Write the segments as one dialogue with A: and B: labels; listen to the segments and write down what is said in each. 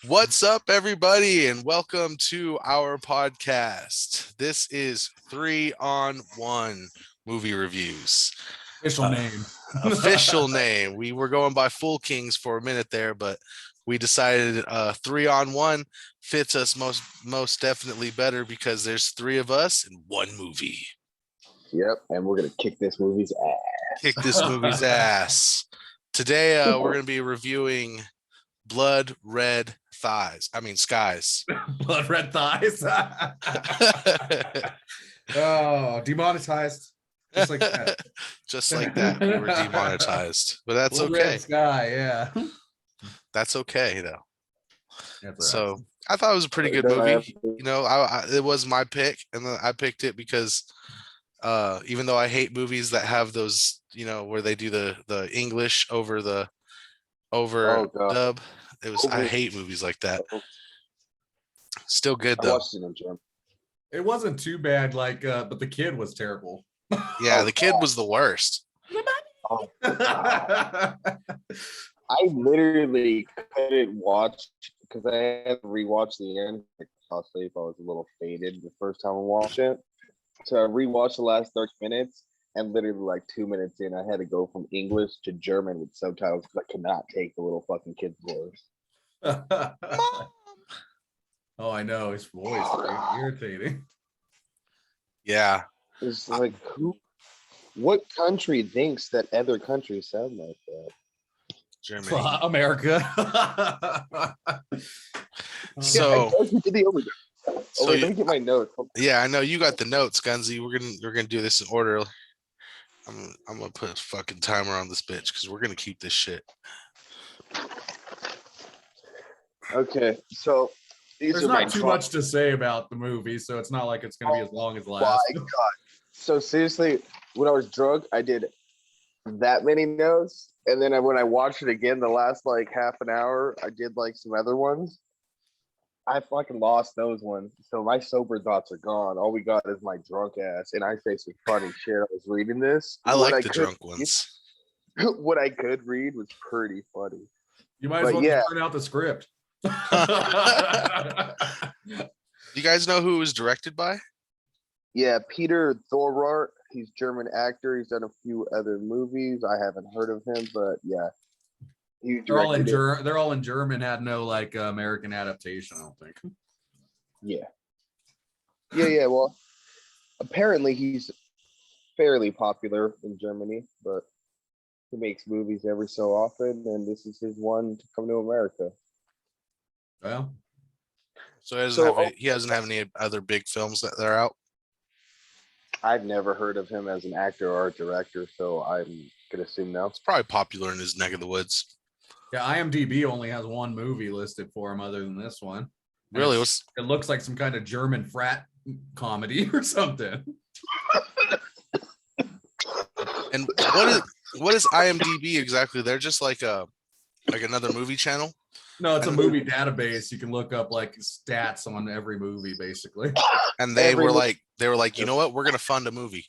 A: What's up, everybody, and welcome to our podcast. This is 3-on-1 movie reviews.
B: Official name.
A: Official name. We were going by Full Kings for a minute there, but we decided 3-on-1 fits us most definitely better because there's three of us in one movie.
C: Yep, and we're gonna kick this movie's ass.
A: Kick this movie's ass. Today, we're going to be reviewing Blood Red Thighs. I mean, Skies.
B: Blood red thighs. Oh, demonetized. Just like that.
A: Just like that, we were demonetized, but that's
B: Blood
A: okay.
B: Red sky, yeah.
A: That's okay though.
B: That's
A: So I thought it was a pretty good movie. You know, it was my pick, and then I picked it because even though I hate movies that have those, you know, where they do the English over dub, I hate movies like that. Still good
C: I
A: though.
C: watched it in German.
B: It wasn't too bad, but the kid was terrible.
A: Yeah, the kid was the worst.
C: Oh, I literally couldn't watch because I had to rewatch the end. I fell asleep. I was a little faded the first time I watched it. So I rewatched the last 30 minutes, and literally like 2 minutes in, I had to go from English to German with subtitles because I could not take the little fucking kid's voice.
B: Oh, I know his voice. Very irritating.
A: Yeah.
C: It's like what country thinks that other countries sound like that?
A: Germany.
B: America.
A: So,
C: let me get my notes.
A: Yeah, I know you got the notes, Gunzy. We're gonna do this in order. I'm gonna put a fucking timer on this bitch because we're gonna keep this shit.
C: Okay, so
B: there's not too much to say about the movie, so it's not like it's gonna be as long as the last.
C: My God. So seriously, when I was drunk, I did that many notes, and then when I watched it again, the last like half an hour, I did like some other ones. I fucking lost those ones. So my sober thoughts are gone. All we got is my drunk ass, and I say some funny shit. I was reading this.
A: I like the drunk ones.
C: What I could read was pretty funny.
B: You might as well just print out the script.
A: You guys know who it was directed by?
C: Yeah, Peter Thorwart. He's a German actor. He's done a few other movies. I haven't heard of him, but yeah.
B: They're all in German, had no like American adaptation, I don't think.
C: Yeah. Well, apparently he's fairly popular in Germany, but he makes movies every so often, and this is his one to come to America.
B: Well,
A: so he doesn't have any other big films that are out.
C: I've never heard of him as an actor or a director, so I'm gonna assume no.
A: It's probably popular in his neck of the woods.
B: Yeah, IMDb only has one movie listed for him other than this one.
A: Really?
B: It looks like some kind of German frat comedy or something.
A: And what is IMDb exactly? They're just like another movie channel?
B: No, it's a movie database. You can look up like stats on every movie, basically.
A: And they were like, you know what? We're gonna fund a movie.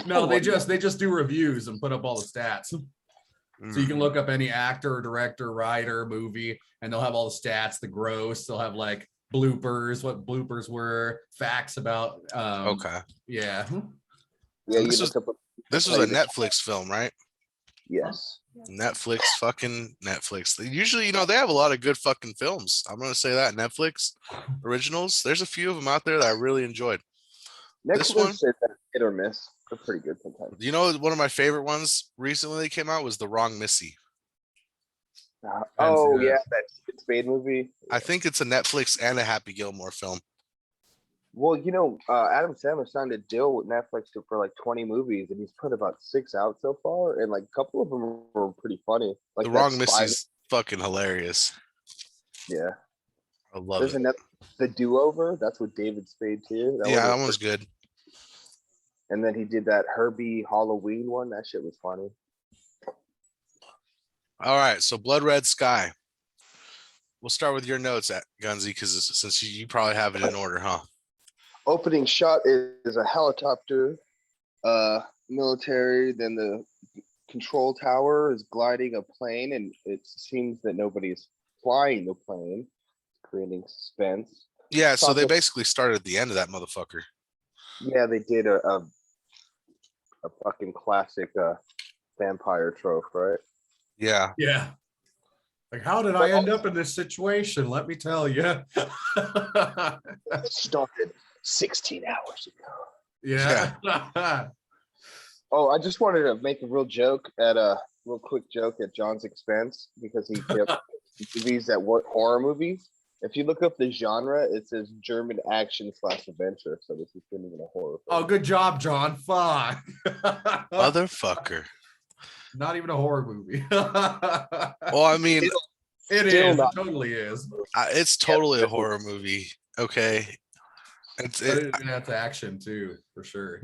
B: No, they just do reviews and put up all the stats. So you can look up any actor, director, writer, movie, and they'll have all the stats, the gross. They'll have like bloopers, what bloopers were, facts about.
A: Okay.
B: Yeah.
C: Yeah.
A: This was a Netflix film, right?
C: Yes.
A: Netflix. Usually, you know, they have a lot of good fucking films. I'm gonna say that Netflix originals. There's a few of them out there that I really enjoyed.
C: This one, hit or miss. They're pretty good sometimes.
A: You know, one of my favorite ones recently that came out was The Wrong Missy.
C: Yeah, that Spade movie.
A: I think it's a Netflix and a Happy Gilmore film.
C: Well, you know, Adam Sandler signed a deal with Netflix for like 20 movies, and he's put about 6 out so far, and like a couple of them were pretty funny. Like
A: The Wrong Missy's fucking hilarious.
C: Yeah,
A: I love it.
C: The Do-Over. That's with David Spade too.
A: That one's good.
C: And then he did that Herbie Halloween one. That shit was funny.
A: All right, so Blood Red Sky. We'll start with your notes at Gunzy, because since you probably have it in order, huh?
C: Opening shot is a helicopter, military. Then the control tower is gliding a plane, and it seems that nobody's flying the plane, creating suspense.
A: Yeah, so they
C: Talk-
A: basically started at the end of that motherfucker.
C: Yeah, they did a fucking classic vampire trope, right?
A: Yeah.
B: Yeah. Like, how did I end up in this situation? Let me tell you.
C: It started 16 hours ago.
B: Yeah.
C: Oh, I just wanted to make a real quick joke at John's expense because he kept movies that weren't horror movies. If you look up the genre, it says German action / adventure. So this isn't even a horror
B: Oh,
C: film.
B: good job, John. Fuck.
A: Motherfucker.
B: Not even a horror movie.
A: Well, I mean,
B: It
C: Still
B: is.
C: not-
B: It totally is.
A: it's totally a horror movie. Okay.
B: But that's action too, for sure.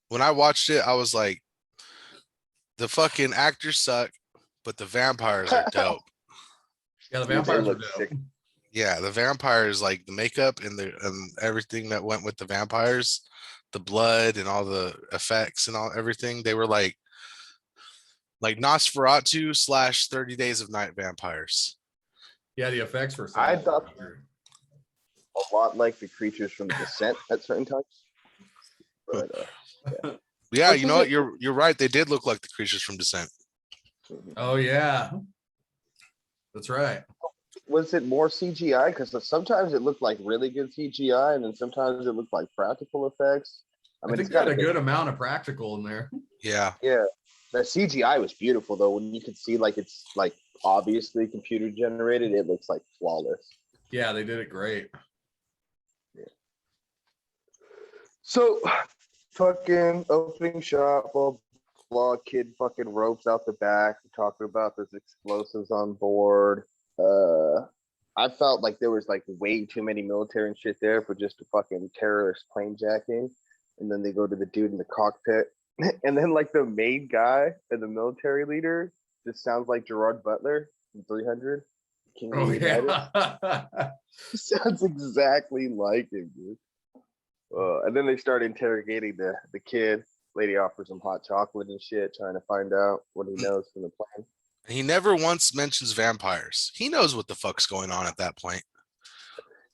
A: When I watched it, I was like, the fucking actors suck, but the vampires are dope.
B: Yeah, the
C: Dude, they
B: vampires are
C: look
B: dope.
C: sick.
A: Yeah, the vampires, like the makeup and everything that went with the vampires, the blood and all the effects and everything, they were like Nosferatu / 30 Days of Night vampires.
B: Yeah, the effects were.
C: I
B: solid.
C: thought a lot like the creatures from Descent at certain times. But
A: Yeah, you know what? You're right. They did look like the creatures from Descent.
B: Oh yeah, that's right.
C: was it more CGI? Because sometimes it looked like really good CGI, and then sometimes it looked like practical effects.
B: I
C: mean,
B: think
C: it's
B: they had
C: got
B: a good amount of practical in there.
A: Yeah.
C: Yeah, the CGI was beautiful though. When you could see like it's like obviously computer generated, it looks like flawless.
B: Yeah, they did it great.
C: So, fucking opening shot, blah blah. Kid fucking ropes out the back, talking about there's explosives on board. I felt like there was like way too many military and shit there for just a fucking terrorist plane jacking. And then they go to the dude in the cockpit, and then like the main guy and the military leader just sounds like Gerard Butler from 300. King of
B: Oh
C: the United.
B: yeah.
C: Sounds exactly like him, dude. And then they start interrogating the kid. Lady offers him hot chocolate and shit, trying to find out what he knows from the plan.
A: He never once mentions vampires. He knows what the fuck's going on at that point.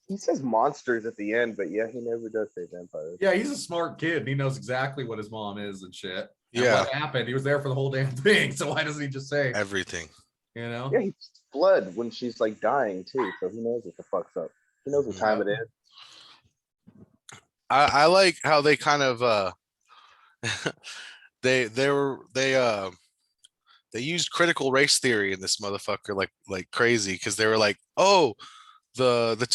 C: He says monsters at the end, but yeah, he never does say vampires.
B: Yeah, he's a smart kid and he knows exactly what his mom is and shit. And
A: Yeah.
B: what happened? He was there for the whole damn thing. So why doesn't he just say
A: Everything.
B: you know?
C: Yeah, he's blood when she's like dying too, so he knows what the fuck's up. He knows what time it is.
A: I like how they kind of they used critical race theory in this motherfucker like crazy, because they were like, oh, the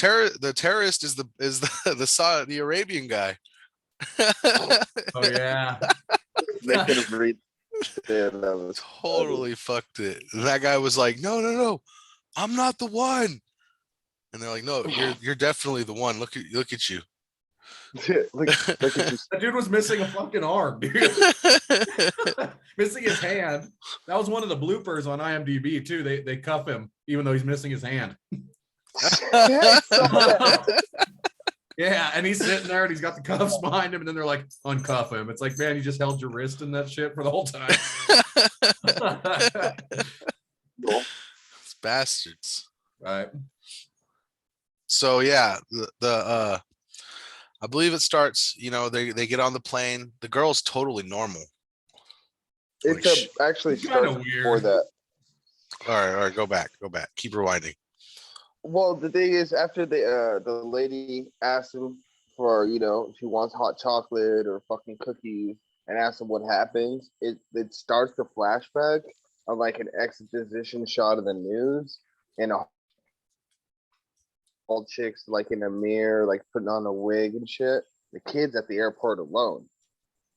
A: terrorist is the Saudi Arabian guy.
B: Oh yeah.
C: They could have read. Yeah, that was
A: Totally fucked it. And that guy was like, no, I'm not the one. And they're like, no, you're definitely the one. Look at you.
C: look at you.
B: That dude was missing a fucking arm, dude. Missing his hand. That was one of the bloopers on IMDb too. They cuff him even though he's missing his hand. Yeah, and he's sitting there and he's got the cuffs behind him, and then they're like, uncuff him. It's like, man, you just held your wrist in that shit for the whole time.
A: It's bastards.
B: Right.
A: So yeah, the I believe it starts, they get on the plane. The girl's totally normal.
C: It's actually
B: It's kinda
C: starts
B: weird.
C: before that.
A: All right, go back. Keep rewinding.
C: Well, the thing is, after the lady asks him for, if he wants hot chocolate or fucking cookies, and asks him what happens, it starts the flashback of like an exposition shot of the news and all chicks like in a mirror, like putting on a wig and shit. The kid's at the airport alone.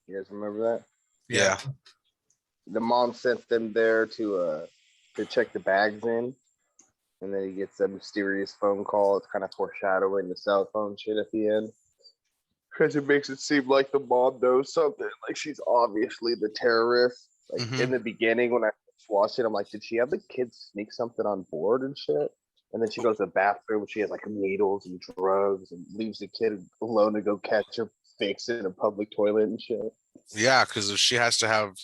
C: You guys remember that?
A: Yeah.
C: The mom sent them there to check the bags in. And then he gets a mysterious phone call. It's kind of foreshadowing the cell phone shit at the end. Because it makes it seem like the mom knows something. Like she's obviously the terrorist. Like in the beginning when I watched it, I'm like, did she have the kids sneak something on board and shit? And then she goes to the bathroom and she has like needles and drugs and leaves the kid alone to go catch her fix in a public toilet and shit.
A: Yeah, because if she has to have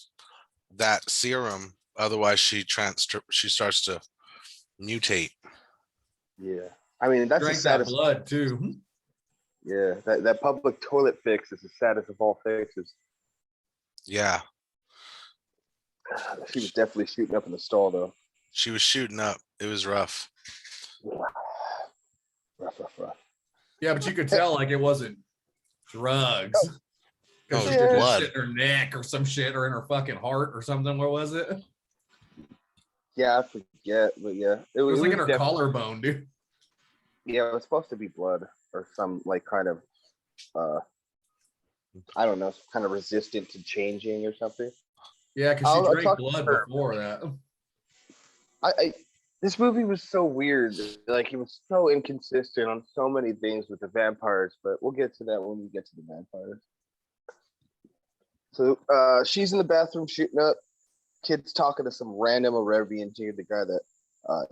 A: that serum, otherwise she starts to Mutate.
C: Yeah. I mean, that's the
B: Drank that
C: saddest.
B: blood too.
C: Yeah, that public toilet fix is the saddest of all fixes.
A: Yeah,
C: She was definitely shooting up in the stall, though.
A: she was shooting up. It was rough.
C: Rough.
B: Yeah, but you could tell like it wasn't drugs.
A: Oh,
B: Because
A: it
B: she
A: was
B: did that
A: blood.
B: shit in her neck or some shit or in her fucking heart or something. What was it?
C: Yeah, I forget, but yeah,
B: It was like in her
C: definitely-
B: collarbone, dude.
C: Yeah, it was supposed to be blood or some like kind of, I don't know, kind of resistant to changing or something.
B: Yeah, because
C: I'll
B: she drank
C: talk to
B: blood
C: her.
B: before that.
C: I this movie was so weird. Like, it was so inconsistent on so many things with the vampires, but we'll get to that when we get to the vampires. So she's in the bathroom shooting up. Kid's talking to some random Arabian dude, the guy that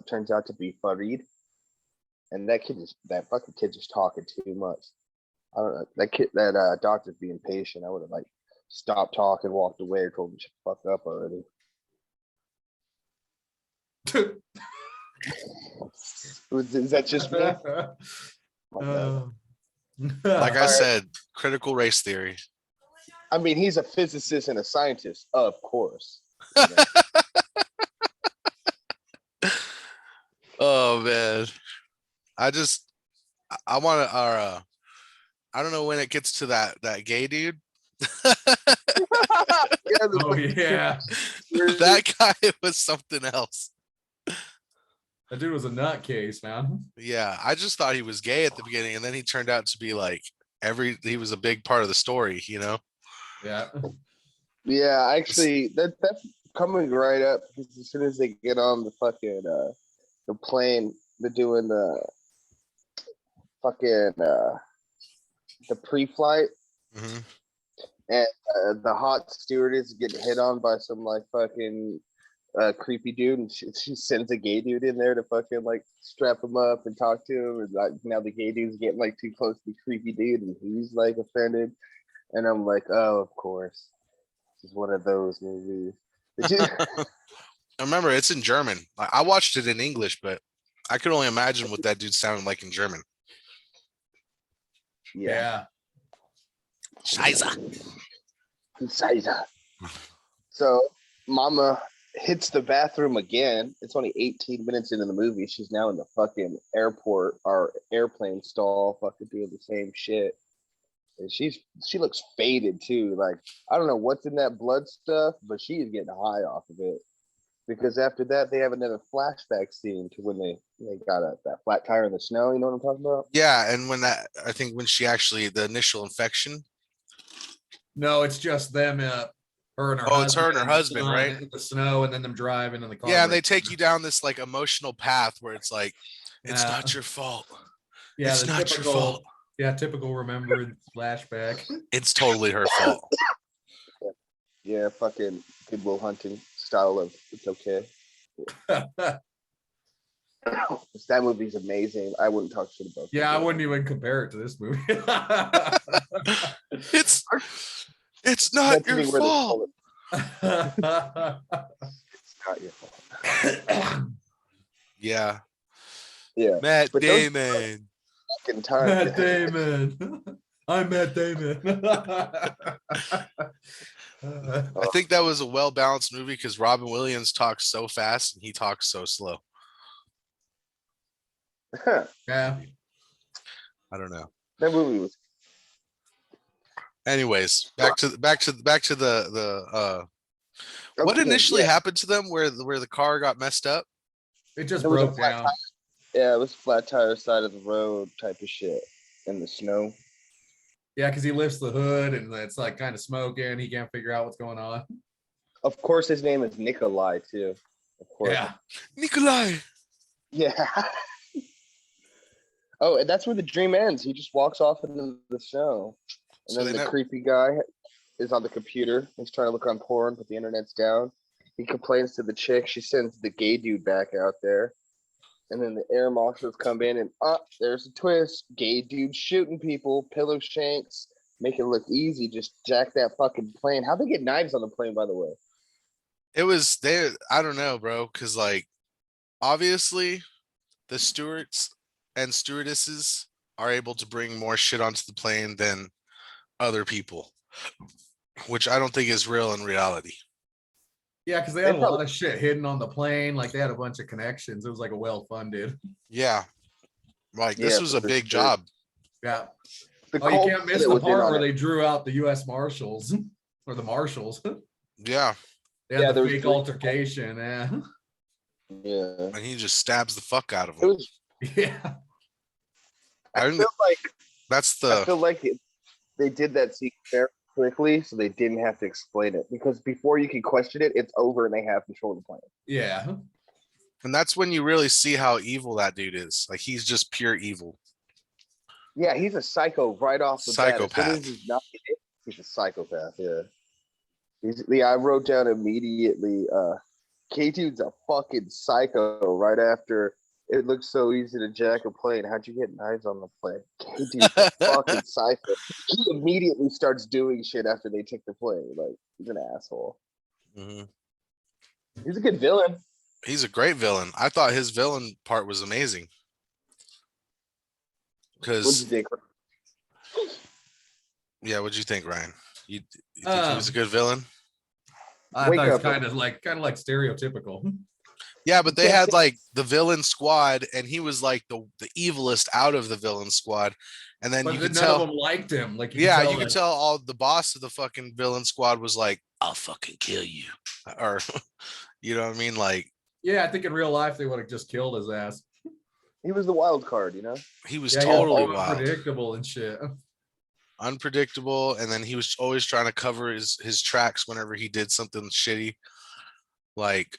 C: turns out to be Farid. And that fucking kid just talking too much. I don't know. That doctor's being patient. I would have like stopped talking, walked away, or told him to shut the fuck up already. Is that just me? My bad.
A: Like I
C: Alright.
A: said, critical race theory.
C: I mean, he's a physicist and a scientist, of course.
A: Oh man, I want to. I don't know when it gets to that gay dude.
C: Yeah,
B: Oh yeah,
A: That guy was something else.
B: that dude was a nutcase, man.
A: Yeah, I just thought he was gay at the beginning, and then he turned out to be like he was a big part of the story, you know?
B: Yeah,
C: Yeah, actually, that's coming right up because as soon as they get on the fucking the plane, they're doing the fucking the pre-flight,
A: Mhm.
C: and the hot stewardess is getting hit on by some like fucking creepy dude, and she sends a gay dude in there to fucking like strap him up and talk to him, and like now the gay dude's getting like too close to the creepy dude, and he's like offended, and I'm like, oh, of course, this is one of those movies.
A: Remember, it's in German. I watched it in English, but I could only imagine what that dude sounded like in German.
B: yeah.
A: Scheiße.
C: Scheiße. So Mama hits the bathroom again. It's only 18 minutes into the movie. She's now in the fucking airport or airplane stall, fucking doing the same shit. And she looks faded too. Like, I don't know what's in that blood stuff, but she is getting high off of it. Because after that, they have another flashback scene to when they got that flat tire in the snow. You know what I'm talking about?
A: Yeah, and I think when she actually the initial infection.
B: No, it's just them. Her and her
A: Oh,
B: husband.
A: it's her and her husband,
B: son
A: right?
B: In the snow, and then them driving in the car.
A: Yeah, they take you down this like emotional path where it's like, it's
B: Yeah.
A: not your fault.
B: Yeah,
A: It's
B: the
A: not your fault.
B: Yeah, typical remembrance flashback.
A: It's totally her fault.
C: Yeah, fucking Good Will Hunting style of it's okay. That movie's amazing. I wouldn't talk shit about.
B: Yeah, I wouldn't even compare it to this movie.
A: It's not your
C: Depending where they
A: fault.
C: pull it. It's not your fault.
A: Yeah,
C: Yeah,
A: Matt
C: but those
A: Damon.
C: fucking time.
B: Matt Damon. I'm Matt Damon.
A: I think that was a well balanced movie because Robin Williams talks so fast and he talks so slow.
B: Yeah.
A: I don't know.
C: That movie was.
A: Anyways, back to the what
C: Okay,
A: initially
C: yeah.
A: happened to them where the car got messed up?
B: It just
C: It was a
B: broke
C: flat
B: down.
C: tire. Yeah, it was flat tire side of the road type of shit in the snow.
B: Yeah, because he lifts the hood and it's like kind of smoking. He can't figure out what's going on.
C: Of course, his name is Nikolai too. Of course.
B: Yeah.
A: Nikolai.
C: Yeah. Oh, and that's where the dream ends. He just walks off into the snow, and
A: So
C: then
A: they
C: the
A: never-
C: creepy guy is on the computer. He's trying to look on porn, but the internet's down. He complains to the chick. She sends the gay dude back out there. And then the air marshals come in and there's a twist. Gay dude shooting people, pillow shanks, make it look easy. Just jack that fucking plane. How'd they get knives on the plane, by the way?
A: It was there. I don't know, bro. Cause like obviously the stewards and stewardesses are able to bring more shit onto the plane than other people, which I don't think is real in reality.
B: Yeah, because they had a lot of shit hidden on the plane. Like they had a bunch of connections. It was like a well-funded.
A: Yeah. Like this
C: Yeah,
A: was a
C: for
A: big
C: sure.
A: job.
B: Yeah.
C: The
B: Oh, you
C: cult
B: can't miss
C: that
B: the
C: was in
B: part
C: on
B: where
C: it.
B: they drew out the U.S. Marshals or the Marshals.
A: Yeah.
B: They had
C: Yeah,
B: the
C: there was
B: fake
C: three-
B: altercation. Yeah.
C: Yeah.
A: And he just stabs the fuck out of
C: It
A: him.
C: was.
B: Yeah.
A: I
C: feel like
A: that's
C: I
A: the
C: feel like they did that scene very quickly, so they didn't have to explain it. Because before you can question it, it's over and they have control of the plane.
B: Yeah.
A: and that's when you really see how evil that dude is. Like he's just pure evil.
C: Yeah, he's a psycho right off the bat. As soon
A: Psychopath.
C: as he's not, he's a psychopath. Yeah. I wrote down immediately. K-Dude's a fucking psycho. Right after it looks so easy to jack a plane. How'd you get knives on the plane? K-Dude's a fucking psycho. He immediately starts doing shit after they take the plane. Like he's an asshole.
A: Mhm.
C: He's a good villain.
A: He's a great villain. I thought his villain part was amazing.
C: What'd you
A: Because
C: think?
A: yeah, what'd you think, Ryan? You think he was a good villain?
B: I
C: Wake
B: thought it was
C: up.
B: kind of like stereotypical.
A: Yeah, but they had like the villain squad, and he was like the evilest out of the villain squad. And then
B: But
A: you
B: then
A: could
B: none
A: tell,
B: of them liked him. Like
A: yeah, you could tell all the boss of the fucking villain squad was like, "I'll fucking kill you," or you know what I mean? Like,
B: yeah, I think in real life they would have just killed his ass.
C: He was the wild card, you know?
A: he was
B: Yeah,
A: totally
B: he was
A: wild,
B: unpredictable and shit.
A: unpredictable, and then he was always trying to cover his tracks whenever he did something shitty. Like,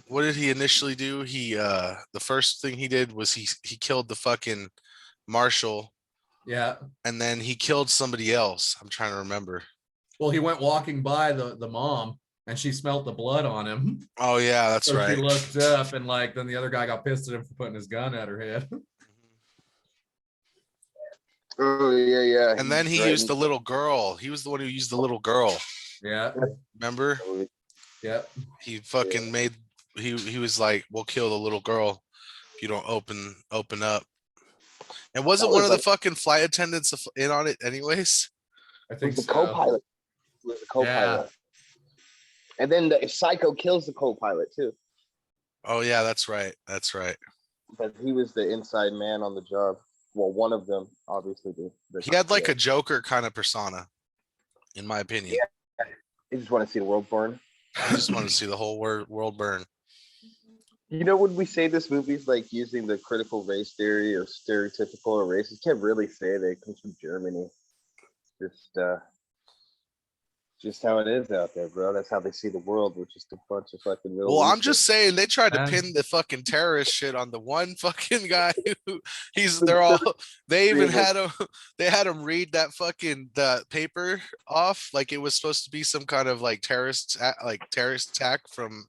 A: what did he initially do? He the first thing he did was he killed the fucking marshal,
B: Yeah.
A: and then he killed somebody else. I'm trying to remember.
B: Well, he went walking by the mom and she smelt the blood on him.
A: Oh yeah, that's
B: So
A: right.
B: she looked up and like then the other guy got pissed at him for putting his gun at her head.
C: Oh yeah, yeah.
A: And then he used the little girl. He was the one who used the little girl.
B: Yeah.
A: Remember?
B: Yeah.
A: He fucking made he was like, "We'll kill the little girl if you don't open up." And wasn't one of the fucking flight attendants in on it anyways?
B: I think
C: the
B: so.
C: co-pilot. He was the co-pilot.
B: Yeah.
C: And then the Psycho kills the co-pilot too.
A: Oh yeah, that's right. That's right.
C: But he was the inside man on the job. Well, one of them, obviously.
A: He had like a Joker kind of persona, in my opinion.
C: Yeah. You just want to see the world burn.
A: I just want to see the whole world burn.
C: You know, when we say this movie's like using the critical race theory or stereotypical or racist, can't really say that it comes from Germany. Just how it is out there, bro. That's how they see the world, with just a bunch of fucking real.
A: Well, I'm just saying they tried to
B: Yeah.
A: pin the fucking terrorist shit on the one fucking guy who they even had him read that fucking the paper off like it was supposed to be some kind of like terrorist attack from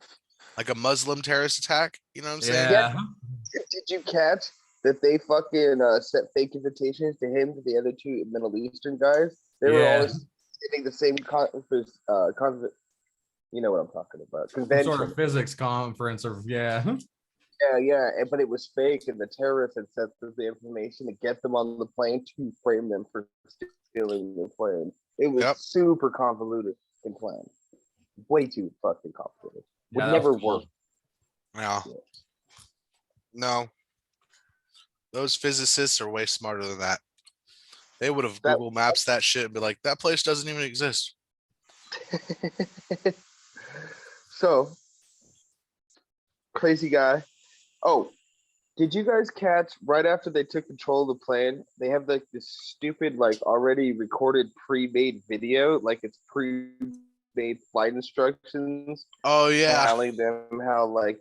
A: like a Muslim terrorist attack. You know what I'm saying?
B: Yeah.
C: Did you catch that they fucking sent fake invitations to him to the other two Middle Eastern guys? They were always sitting the same conference. You know what I'm talking about? Convention.
B: Some sort of physics conference, or
C: Yeah. But it was fake, and the terrorists had sent the information to get them on the plane to frame them for stealing the plane. It was super convoluted and planned. Way too fucking complicated. Would never work.
A: No. Those physicists are way smarter than that. They would have Google Maps that shit and be like, that place doesn't even exist.
C: So, crazy guy. Oh, did you guys catch right after they took control of the plane? They have like this stupid, like already recorded pre-made video, like it's pre-made flight instructions.
A: Oh yeah,
C: telling them how like.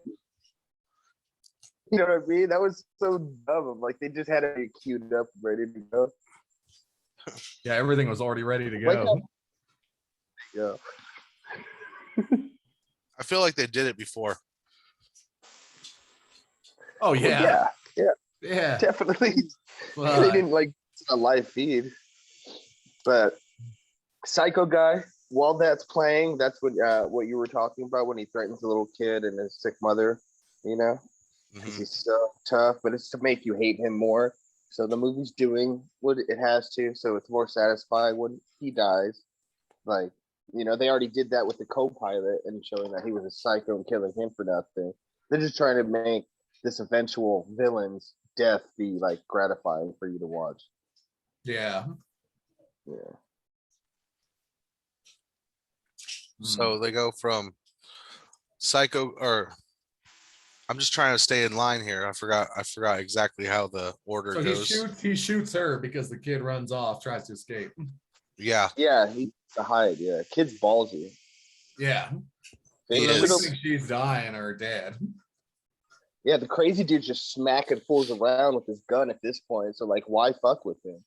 C: You know what I mean? That was so dumb. Like they just had it queued up, ready to go.
B: Yeah, everything was already ready to go.
C: Yeah.
A: I feel like they did it before.
B: Oh yeah.
C: Yeah. Definitely. They didn't like a live feed. But Psycho guy, while that's playing, that's what you were talking about when he threatens the little kid and his sick mother, because
A: Mhm.
C: he's so tough, but it's to make you hate him more. So the movie's doing what it has to, so it's more satisfying when he dies. Like, they already did that with the co-pilot and showing that he was a psycho and killing him for nothing. They're just trying to make this eventual villain's death be like gratifying for you to watch.
B: Yeah.
C: Yeah.
A: So they go from psycho, or I'm just trying to stay in line here. I forgot exactly how the order
B: So
A: goes.
B: he shoots her because the kid runs off, tries to escape.
A: Yeah.
C: Yeah, he's the hide. Yeah, kid's ballsy.
B: Yeah.
C: They
B: So then we
C: should've-
B: think she's dying or dead.
C: Yeah, the crazy dude's just smacking fools around with his gun at this point. So like, why fuck with him?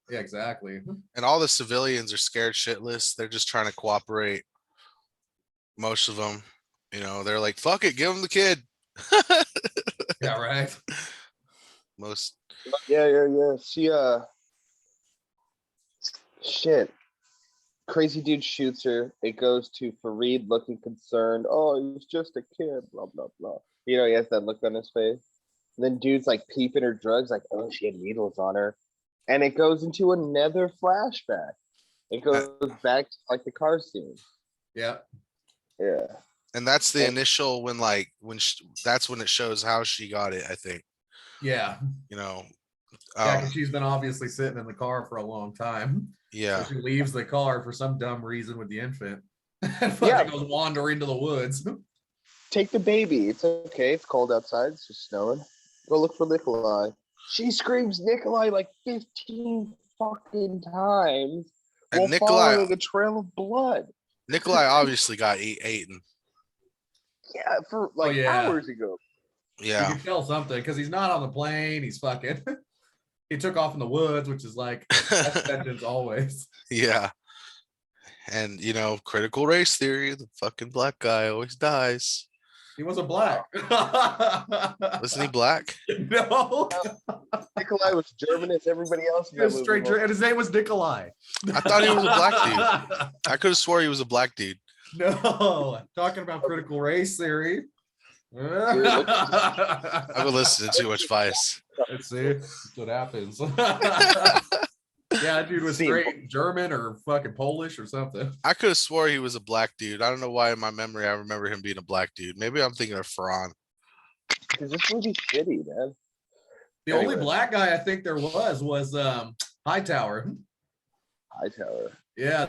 B: Yeah, exactly.
A: And all the civilians are scared shitless. They're just trying to cooperate. Most of them, they're like, fuck it, give him the kid.
B: Yeah, right.
A: Most.
C: Yeah. Shit. Crazy dude shoots her. It goes to Fareed looking concerned. Oh, he's just a kid. Blah blah blah. He has that look on his face. And then dude's like peeping her drugs, like, oh, she had needles on her. And it goes into another flashback. It goes back to like the car scene.
B: Yeah.
C: Yeah.
A: And that's the initial that's when it shows how she got it, I think.
B: Yeah.
A: Yeah,
B: because she's been obviously sitting in the car for a long time.
A: Yeah.
B: So she leaves the car for some dumb reason with the infant. And fucking goes wander into the woods.
C: Take the baby. It's okay. It's cold outside. It's just snowing. Go look for Nikolai. She screams Nikolai like 15 fucking times
A: And
C: while
A: Nikolai,
C: following a trail of blood.
A: Nikolai obviously got eaten.
C: Yeah, for like hours ago.
A: Yeah.
B: You can tell something because he's not on the plane. He's fucking. He took off in the woods, which is like that's sentence always.
A: Yeah. And critical race theory, the fucking black guy always dies.
B: He wasn't black.
A: Wasn't he black?
B: No.
C: Nikolai was German as everybody else.
B: He was straight and his name was Nikolai.
A: I thought he was a black dude. I could have swore he was a black dude.
B: No, talking about critical race theory.
A: I've been listening to too much Vice.
B: Let's see. That's what happens. Yeah, dude was straight German or fucking Polish or something.
A: I could have swore he was a black dude. I don't know why in my memory I remember him being a black dude. Maybe I'm thinking of Ferran.
C: Because this movie's shitty, man.
B: The only black guy I think there was Hightower.
C: Hightower.
B: Yeah,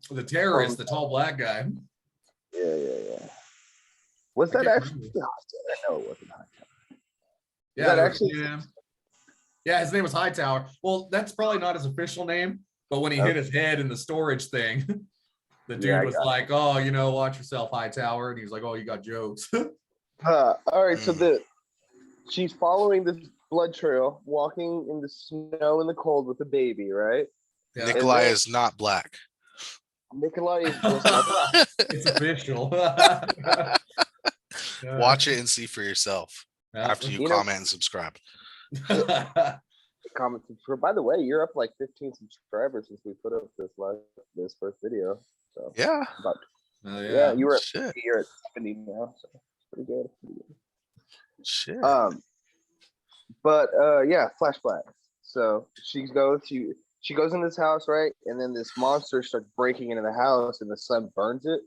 B: the terrorist, the tall black guy.
C: Yeah. Was that actually? No, it wasn't Hightower.
B: Yeah, that actually. Yeah, his name was Hightower. Well, that's probably not his official name, but when he hit his head in the storage thing, the dude was like, "Oh, watch yourself, Hightower," and he was like, "Oh, you got jokes."
C: All right, so she's following this blood trail, walking in the snow and the cold with a baby, right?
B: Yeah.
A: Nikolai is not black.
C: Nikolai is
B: it's official.
A: Watch it and see for yourself after you comment and subscribe.
C: Comment, subscribe. By the way, you're up like 15 subscribers since we put up this first video. So
A: yeah,
C: you were you're at 70 now, so it's pretty good.
A: Shit.
C: But flashback. So she goes in this house, right? And then this monster starts breaking into the house and the sun burns it.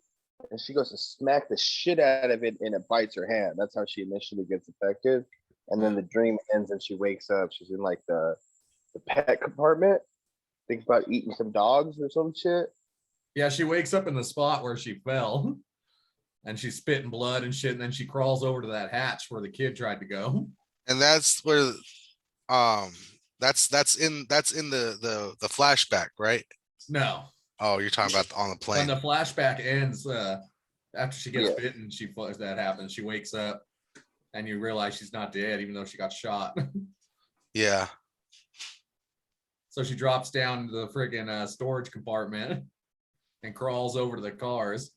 C: And she goes to smack the shit out of it and it bites her hand. That's how she initially gets affected. And then the dream ends and she wakes up. She's in like the pet compartment. Thinks about eating some dogs or some shit.
B: Yeah, she wakes up in the spot where she fell. And she's spitting blood and shit. And then she crawls over to that hatch where the kid tried to go.
A: And that's where that's in the flashback, right?
B: No.
A: Oh, you're talking about on the plane.
B: When the flashback ends, after she gets bitten, that happens. She wakes up and you realize she's not dead, even though she got shot.
A: Yeah.
B: So she drops down to the friggin' storage compartment and crawls over to the cars.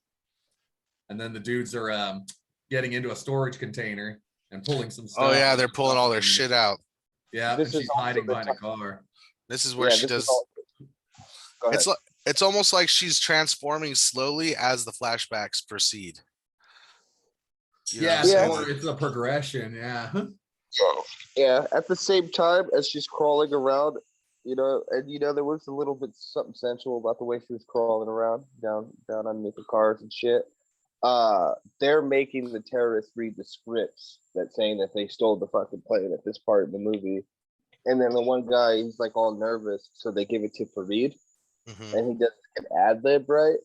B: And then the dudes are getting into a storage container and pulling some stuff.
A: Oh yeah, they're pulling all their shit out.
B: Yeah, and she's hiding behind a car.
A: This is where she does. It's almost like she's transforming slowly as the flashbacks proceed. You know what I'm
B: Yeah,
A: saying?
C: Yeah.
A: Like,
B: it's a progression. Yeah.
C: Yeah, at the same time as she's crawling around, and there was a little bit something sensual about the way she was crawling around down underneath the cars and shit. They're making the terrorists read the scripts that saying that they stole the fucking plane at this part in the movie. And then the one guy, he's like all nervous, so they give it to Fareed,
A: mhm.
C: and he does an ad lib, right?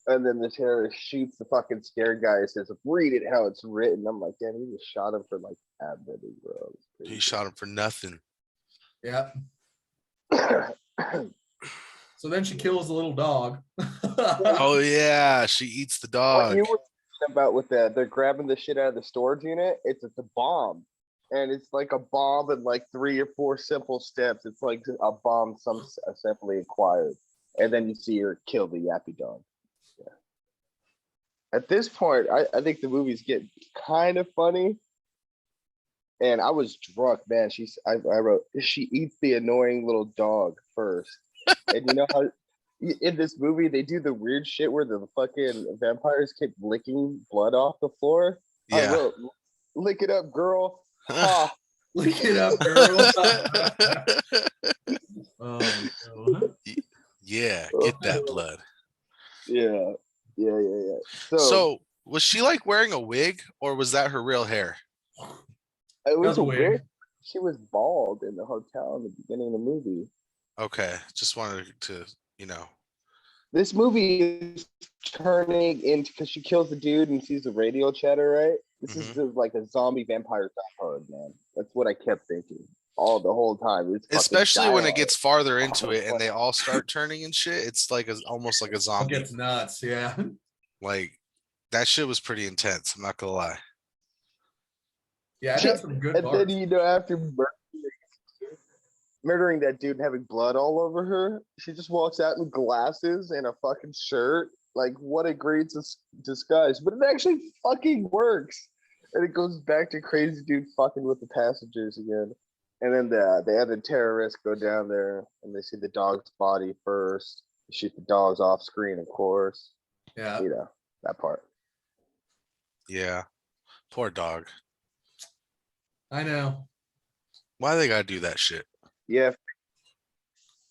C: And then the terrorist shoots the fucking scared guy and says, "Read it how it's written." I'm like, damn, he just shot him for like ad libbing, bro.
A: He shot him for nothing.
B: Yeah.
C: Crazy.
B: So then she kills the little dog.
A: Oh yeah, she eats the
C: What
A: dog.
C: you were talking about with that, they're grabbing the shit out of the storage unit. It's a bomb. And it's like a bomb in like 3 or 4 simple steps. It's like a bomb some assembly acquired. And then you see her kill the yappy dog. Yeah. At this point, I think the movie's getting kind of funny. And I was drunk, man. I wrote, she eats the annoying little dog first. And you know how in this movie they do the weird shit where the fucking vampires keep licking blood off the floor? I
A: Yeah.
C: wrote, lick it up, girl. Ha.
B: Look it up, girl. Oh, no.
A: Yeah, get that blood.
C: Yeah. Yeah.
A: So was she like wearing a wig or was that her real hair?
C: It was
B: That's
C: a
B: weird.
C: weird. She was bald in the hotel in the beginning of the movie.
A: Okay, just wanted to, you know.
C: This movie is turning into because she kills the dude and sees the radio chatter, right? This is just like a zombie vampire diehard, man. That's what I kept thinking all the whole time. It's fucking
A: Especially when it
C: Die
A: gets farther into it and
C: Hard.
A: they all start turning and shit. It's like almost like a
B: It
A: zombie.
B: gets nuts. Yeah.
A: Like that shit was pretty intense. I'm not gonna lie.
B: Yeah, it had some good
C: And then
B: parts.
C: after murdering that dude and having blood all over her, she just walks out in glasses and a fucking shirt. Like, what a great disguise! But it actually fucking works. And it goes back to crazy dude fucking with the passengers again. And then the other terrorists go down there and they see the dog's body first. They shoot the dogs off screen, of course.
B: Yeah.
C: That part.
A: Yeah. Poor dog.
B: I know.
A: Why they gotta do that shit?
C: Yeah,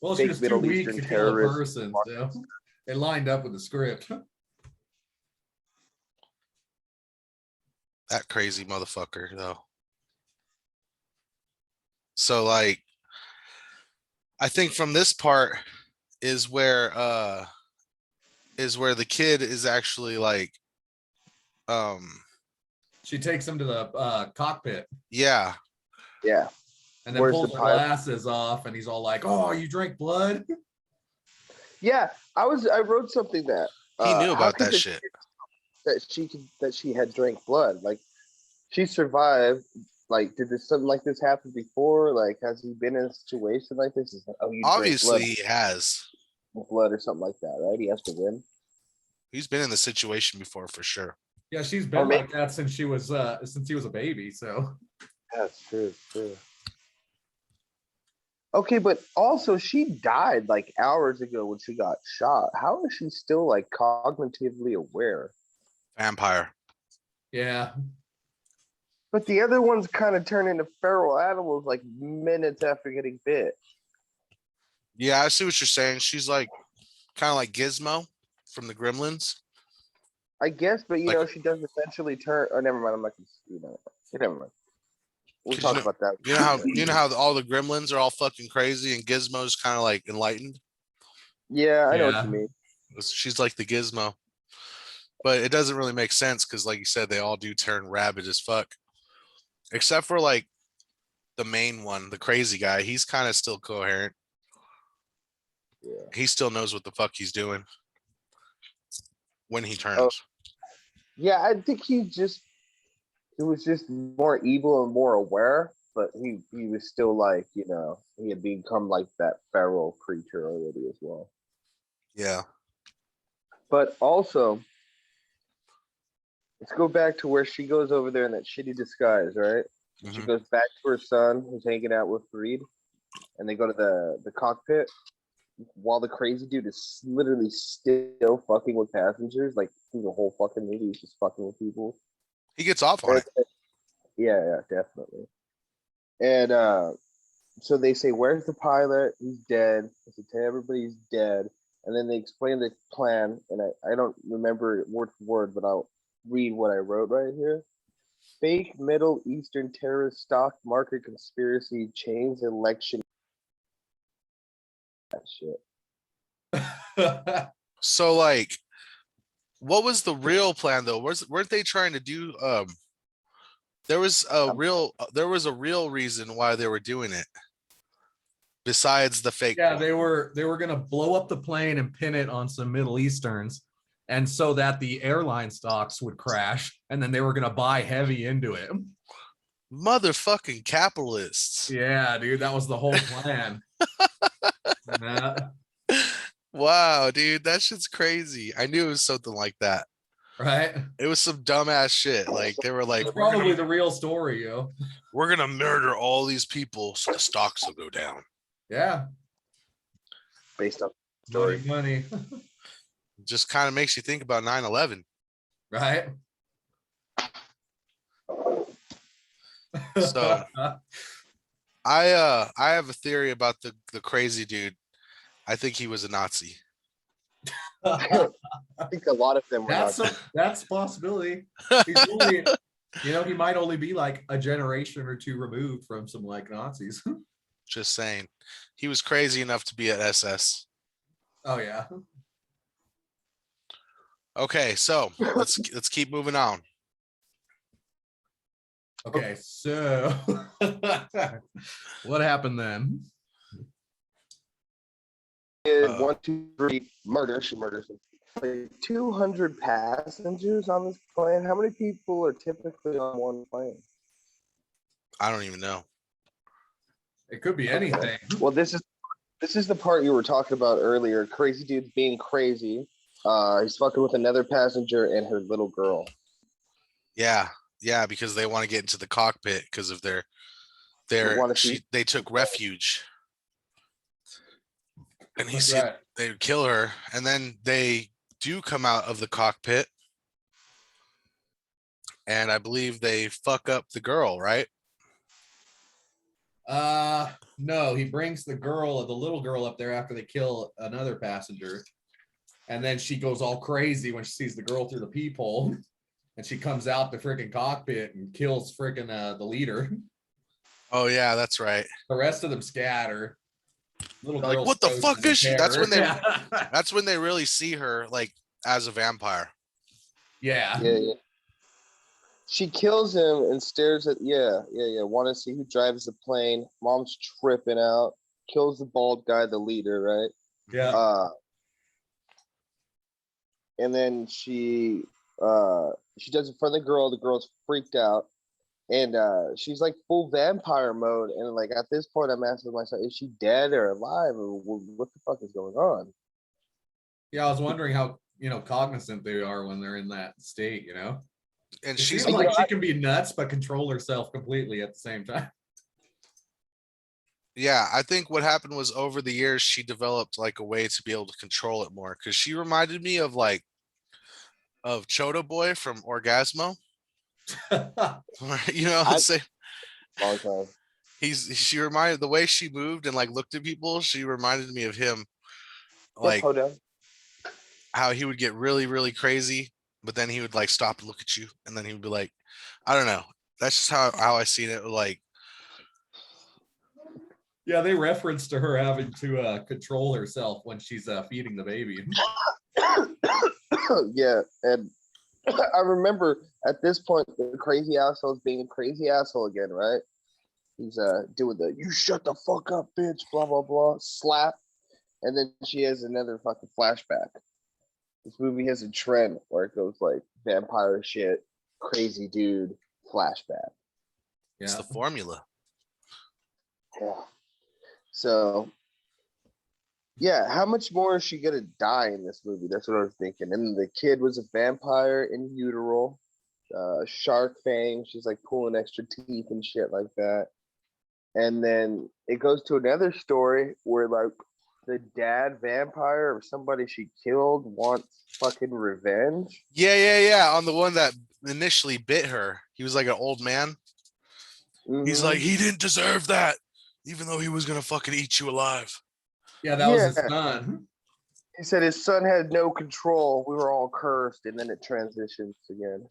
B: Well, she
C: fake
B: was too
C: Middle
B: weak
C: Eastern
B: to kill a
C: terrorists.
B: person, so it lined up with the script.
A: That crazy motherfucker though. So like I think from this part is where the kid is actually like
B: She takes him to the cockpit
A: yeah.
C: Yeah.
B: and then
C: Where's
B: pulls
C: the
B: the
C: pilot?
B: glasses off, and he's all like, "Oh, you drank blood?"
C: Yeah, I wrote something that
A: He knew
C: how
A: about
C: could
A: that
C: the
A: shit.
C: that she had drank blood. Like she survived. Like, did something like this happen before? Like, has he been in a situation like this? He's like, oh, you drank
A: Obviously he has.
C: blood or something like that, right? He has to win.
A: He's been in the situation before for sure.
B: Yeah, she's
C: Or
B: been
C: maybe-
B: like that since he was a baby. So
C: That's true. True. Okay, but also she died like hours ago when she got shot. How is she still like cognitively aware?
A: Vampire.
B: yeah,
C: But the other ones kind of turn into feral animals like minutes after getting bit.
A: Yeah, I see what you're saying. She's like kind of like Gizmo from the Gremlins.
C: I guess, but
A: Like-
C: she does eventually turn. Oh, never mind. I'm not gonna, never mind. We'll
A: 'Cause
C: talk about that.
A: You know how all the Gremlins are all fucking crazy and Gizmo's kind of like enlightened.
C: Yeah, I know what
B: Yeah.
C: you mean.
A: She's like the Gizmo, but it doesn't really make sense because, like you said, they all do turn rabid as fuck, except for like the main one, the crazy guy. He's kind of still coherent.
C: Yeah.
A: He still knows what the fuck he's doing when he turns.
C: Oh. Yeah, I think he was just more evil and more aware, but he was still like, he had become like that feral creature already as well.
A: Yeah.
C: But also, let's go back to where she goes over there in that shitty disguise, right? She
A: Mhm.
C: goes back to her son who's hanging out with Reed, and they go to the cockpit. while the crazy dude is literally still fucking with passengers, like through the whole fucking movie, he's just fucking with people.
A: He gets off on it.
C: Yeah, definitely. And so they say, "Where's the pilot? He's dead." I said, "Tell everybody he's dead." And then they explain the plan, and I don't remember it word for word, but I'll read what I wrote right here. Fake Middle Eastern terrorist stock market conspiracy chains election. That shit.
A: So like, what was the real plan though? Weren't they trying to do there was a real reason why they were doing it besides the fake
B: Yeah,
A: one.
B: they were gonna blow up the plane and pin it on some Middle Easterns, and so that the airline stocks would crash, and then they were gonna buy heavy into it.
A: Motherfucking capitalists.
B: Yeah, dude, that was the whole plan. Yeah,
A: Wow, dude, that shit's crazy. I knew it was something like that.
B: right?
A: It was some dumbass shit. Like they were like,
B: It's probably the real story, yo.
A: we're gonna murder all these people so the stocks will go down.
B: Yeah,
C: Based on
B: money,
C: story.
B: money,
A: It just kind of makes you think about 9/11.
B: right?
A: So I have a theory about the crazy dude. I think he was a Nazi.
C: I think a lot of them were not.
B: That's a possibility. He's only, he might only be like a generation or two removed from some like Nazis.
A: Just saying. He was crazy enough to be at SS.
B: Oh yeah.
A: Okay, so let's keep moving on.
B: Okay, so what happened then?
C: One, two, three, murder. She murders him. Like 200 passengers on this plane. How many people are typically on one plane?
A: I don't even know.
B: It could be anything.
C: Well, this is the part you were talking about earlier. Crazy dude's being crazy. He's fucking with another passenger and her little girl.
A: Yeah, because they want to get into the cockpit because of they took refuge. And he said they would kill her, and then they do come out of the cockpit, and I believe they fuck up the girl, right?
B: No, he brings the little girl up there after they kill another passenger, and then she goes all crazy when she sees the girl through the peephole, and she comes out the freaking cockpit and kills freaking the leader.
A: Oh yeah, that's right.
B: The rest of them scatter. Little girl,
A: like, what the fuck is she? That's when they
B: yeah.
A: that's when they really see her like as a vampire.
B: Yeah.
C: She kills him and stares at want to see who drives the plane. Mom's tripping out. Kills the bald guy, the leader, right?
B: Yeah.
C: And then she does it for the girl. The girl's freaked out. And she's like full vampire mode. And like at this point, I'm asking myself, is she dead or alive? Or what the fuck is going on?
B: Yeah, I was wondering how cognizant they are when they're in that state,
A: And
B: it
A: she's
B: seems like she can be nuts but control herself completely at the same time.
A: Yeah, I think what happened was over the years she developed like a way to be able to control it more, because she reminded me of Chota Boy from Orgasmo. You know, say
C: long time.
A: She reminded, the way she moved and like looked at people, she reminded me of him. Like how he would get really, really crazy, but then he would like stop and look at you, and then he would be like, I don't know. That's just how I seen it. Like,
B: yeah, they reference to her having to control herself when she's feeding the baby.
C: Yeah, and I remember at this point the crazy asshole is being a crazy asshole again, right? He's doing the "you shut the fuck up, bitch," blah blah blah, slap, and then she has another fucking flashback. This movie has a trend where it goes like vampire shit, crazy dude, flashback.
A: it's the formula.
C: Yeah. So, yeah, how much more is she gonna die in this movie? That's what I was thinking. And the kid was a vampire in utero, shark fang. She's like pulling extra teeth and shit like that. And then it goes to another story where like the dad vampire of somebody she killed wants fucking revenge.
A: Yeah. On the one that initially bit her. He was like an old man. He's like,
C: Mhm.
A: he didn't deserve that, even though he was gonna fucking eat you alive.
B: Yeah, that was his
C: Yeah.
B: son.
C: He said his son had no control. We were all cursed, and then it transitions again.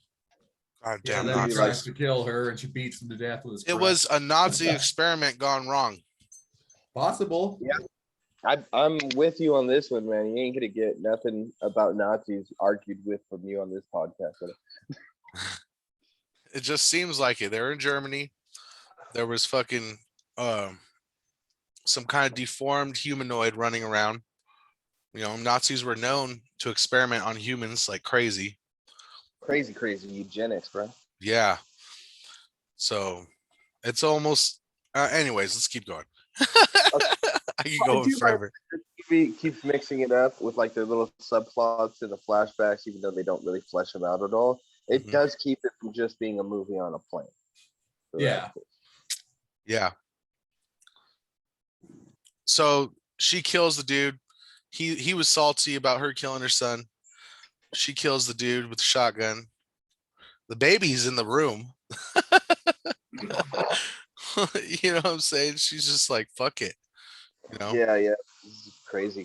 A: God
B: Yeah,
A: damn
B: then he
C: Nazis.
B: tries to kill her and she beats him to death with his
A: It
B: crutch.
A: was a Nazi experiment gone wrong.
B: Possible.
C: Yeah. I'm with you on this one, man. You ain't gonna get nothing about Nazis argued with from you on this podcast.
A: It just seems like it. They're in Germany. There was fucking some kind of deformed humanoid running around. You know, Nazis were known to experiment on humans like crazy.
C: Crazy eugenics, bro.
A: Yeah. So it's almost. Anyways, let's keep going. I can go on forever.
C: TV keeps mixing it up with like the little subplots and the flashbacks, even though they don't really flesh them out at all. It
A: Mhm.
C: does keep it from just being a movie on a plane. So
B: Yeah.
C: that's cool.
A: Yeah. So she kills the dude. He was salty about her killing her son. She kills the dude with the shotgun. The baby's in the room. You know what I'm saying? She's just like, fuck it. You know?
C: Yeah. This is crazy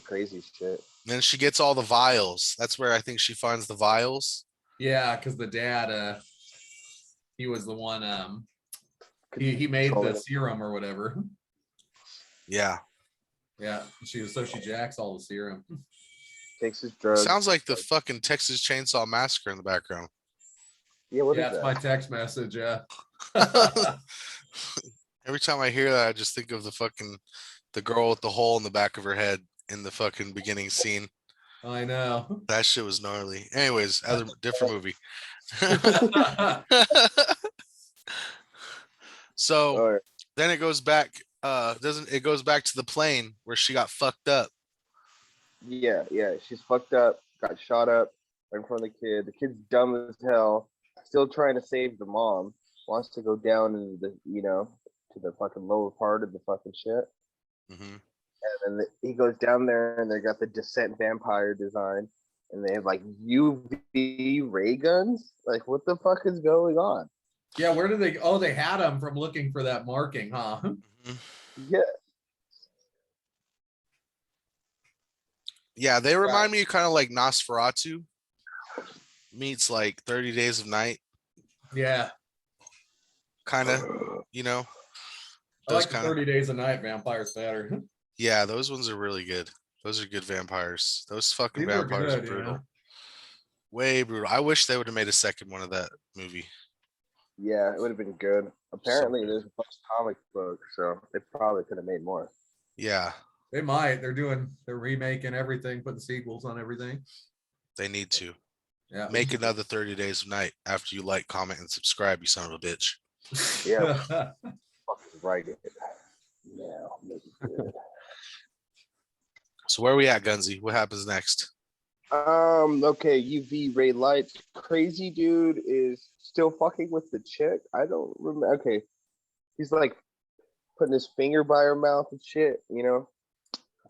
C: shit.
A: And then she gets all the vials. That's where I think she finds the vials.
B: Yeah, because the dad, he was the one. He made the
C: Controlling it.
B: serum or whatever.
A: Yeah.
B: Yeah, she jacks all the serum.
C: Takes his drugs.
A: Sounds like the fucking Texas Chainsaw Massacre in the background.
C: Yeah, what
B: Yeah,
C: is
B: it's
C: that?
B: my text message. Yeah.
A: Every time I hear that, I just think of the girl with the hole in the back of her head in the fucking beginning scene.
B: I know.
A: That shit was gnarly. Anyways, different movie. So
C: All right.
A: then it goes back. Doesn't it goes back to the plane where she got fucked up?
C: Yeah. She's fucked up, got shot up right in front of the kid. The kid's dumb as hell, still trying to save the mom, wants to go down into the, to the fucking lower part of the fucking shit.
A: Mm-hmm.
C: And then he goes down there and they got the descent vampire design and they have like UV ray guns. Like, what the fuck is going on?
B: Yeah, where did they? Oh, they had him from looking for that marking, huh?
A: Mm-hmm.
C: Yeah.
A: Yeah, they remind me kind of like Nosferatu meets like 30 Days of Night,
B: Yeah,
A: kind of, you know.
B: I like the
A: kinda,
B: 30 Days a Night vampires better.
A: yeah, those ones are really good. Those are good vampires. Those fucking
B: These are
A: vampires are
B: good,
A: brutal.
B: yeah.
A: Way brutal. I wish they would have made a second one of that movie.
C: Yeah, it would have been good. Apparently,
A: good.
C: there's a bunch of comic books, so they probably could have made more.
A: Yeah,
B: They might. They're remaking everything, putting sequels on everything.
A: they need to.
B: Yeah.
A: Make another 30 Days of Night after you like, comment, and subscribe, you son of a bitch.
C: Yeah. Fucking write it. Yeah, make it good.
A: So where are we at, Gunsy? What happens next?
C: Okay, UV ray lights. Crazy dude is still fucking with the chick. I don't remember. Okay, he's like putting his finger by her mouth and shit,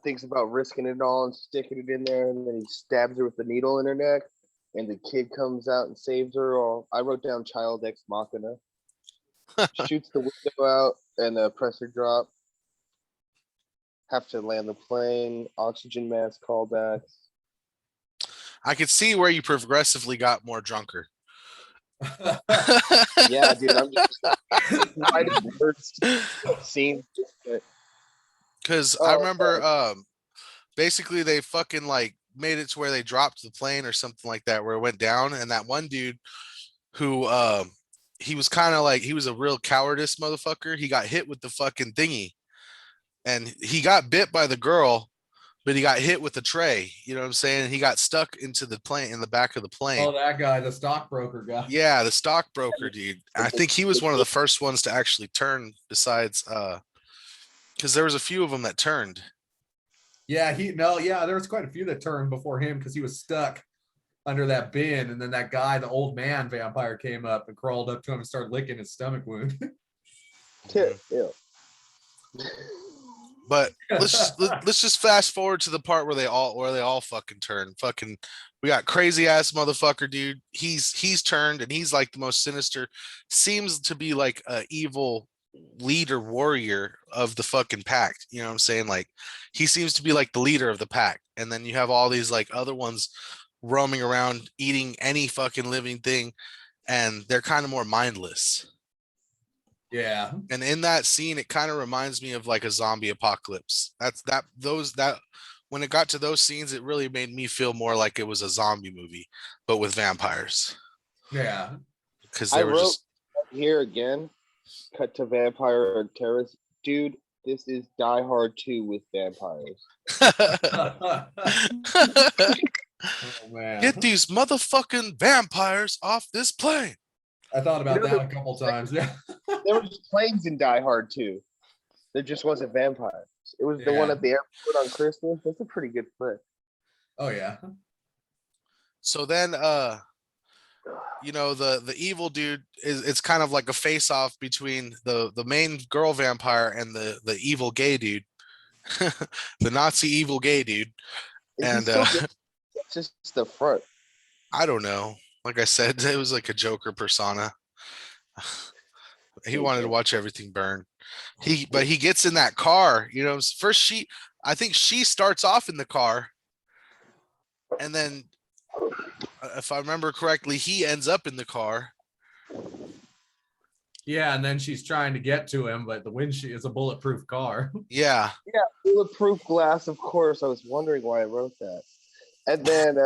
C: thinks about risking it all and sticking it in there, and then he stabs her with the needle in her neck, and the kid comes out and saves her. Or I wrote down child ex machina. Shoots the window out and the pressure drop. Have to land the plane. Oxygen mask callbacks.
A: I could see where you progressively got more drunker.
C: Yeah, dude, I'm just writing words, scenes.
A: Because I remember basically they fucking like made it to where they dropped the plane or something like that, where it went down, and that one dude who he was kind of like, he was a real cowardice motherfucker. He got hit with the fucking thingy, and he got bit by the girl, but he got hit with a tray. You know what I'm saying? He got stuck into the plane, in the back of the plane.
B: Oh, that guy, the stockbroker guy.
A: Yeah, the stockbroker dude. I think he was one of the first ones to actually turn, besides because there was a few of them that turned.
B: Yeah, there was quite a few that turned before him because he was stuck under that bin, and then that guy, the old man vampire, came up and crawled up to him and started licking his stomach wound.
C: Yeah.
A: But let's just fast forward to the part where they all fucking turn. Fucking, we got crazy ass motherfucker, dude. He's turned and he's like the most sinister. Seems to be like a evil leader warrior of the fucking pack. You know what I'm saying? Like he seems to be like the leader of the pack. And then you have all these like other ones roaming around eating any fucking living thing, and they're kind of more mindless.
B: Yeah.
A: And in that scene, it kind of reminds me of like a zombie apocalypse. That when it got to those scenes, it really made me feel more like it was a zombie movie, but with vampires.
B: Yeah.
A: Because
C: I
A: they were
C: wrote
A: just
C: here again, cut to vampire and terrorist. Dude, this is Die Hard 2 with vampires.
B: Oh man.
A: get these motherfucking vampires off this plane.
B: I thought about
C: You know,
B: that a couple times. Yeah.
C: There was planes in Die Hard 2. There just wasn't vampires. It was the one
B: Yeah.
C: at the airport on Christmas. That's a pretty good flick.
B: Oh yeah.
A: So then you know, the evil dude is, it's kind of like a face off between the main girl vampire and the evil gay dude. The Nazi evil gay dude.
C: Is he
A: And
C: still good? It's just the front.
A: I don't know. Like I said, it was like a Joker persona. He wanted to watch everything burn. But he gets in that car, you know, first I think she starts off in the car, and then if I remember correctly, he ends up in the car.
B: Yeah, and then she's trying to get to him, but the windshield is a bulletproof car.
A: Yeah.
C: Yeah, bulletproof glass, of course. I was wondering why I wrote that. And then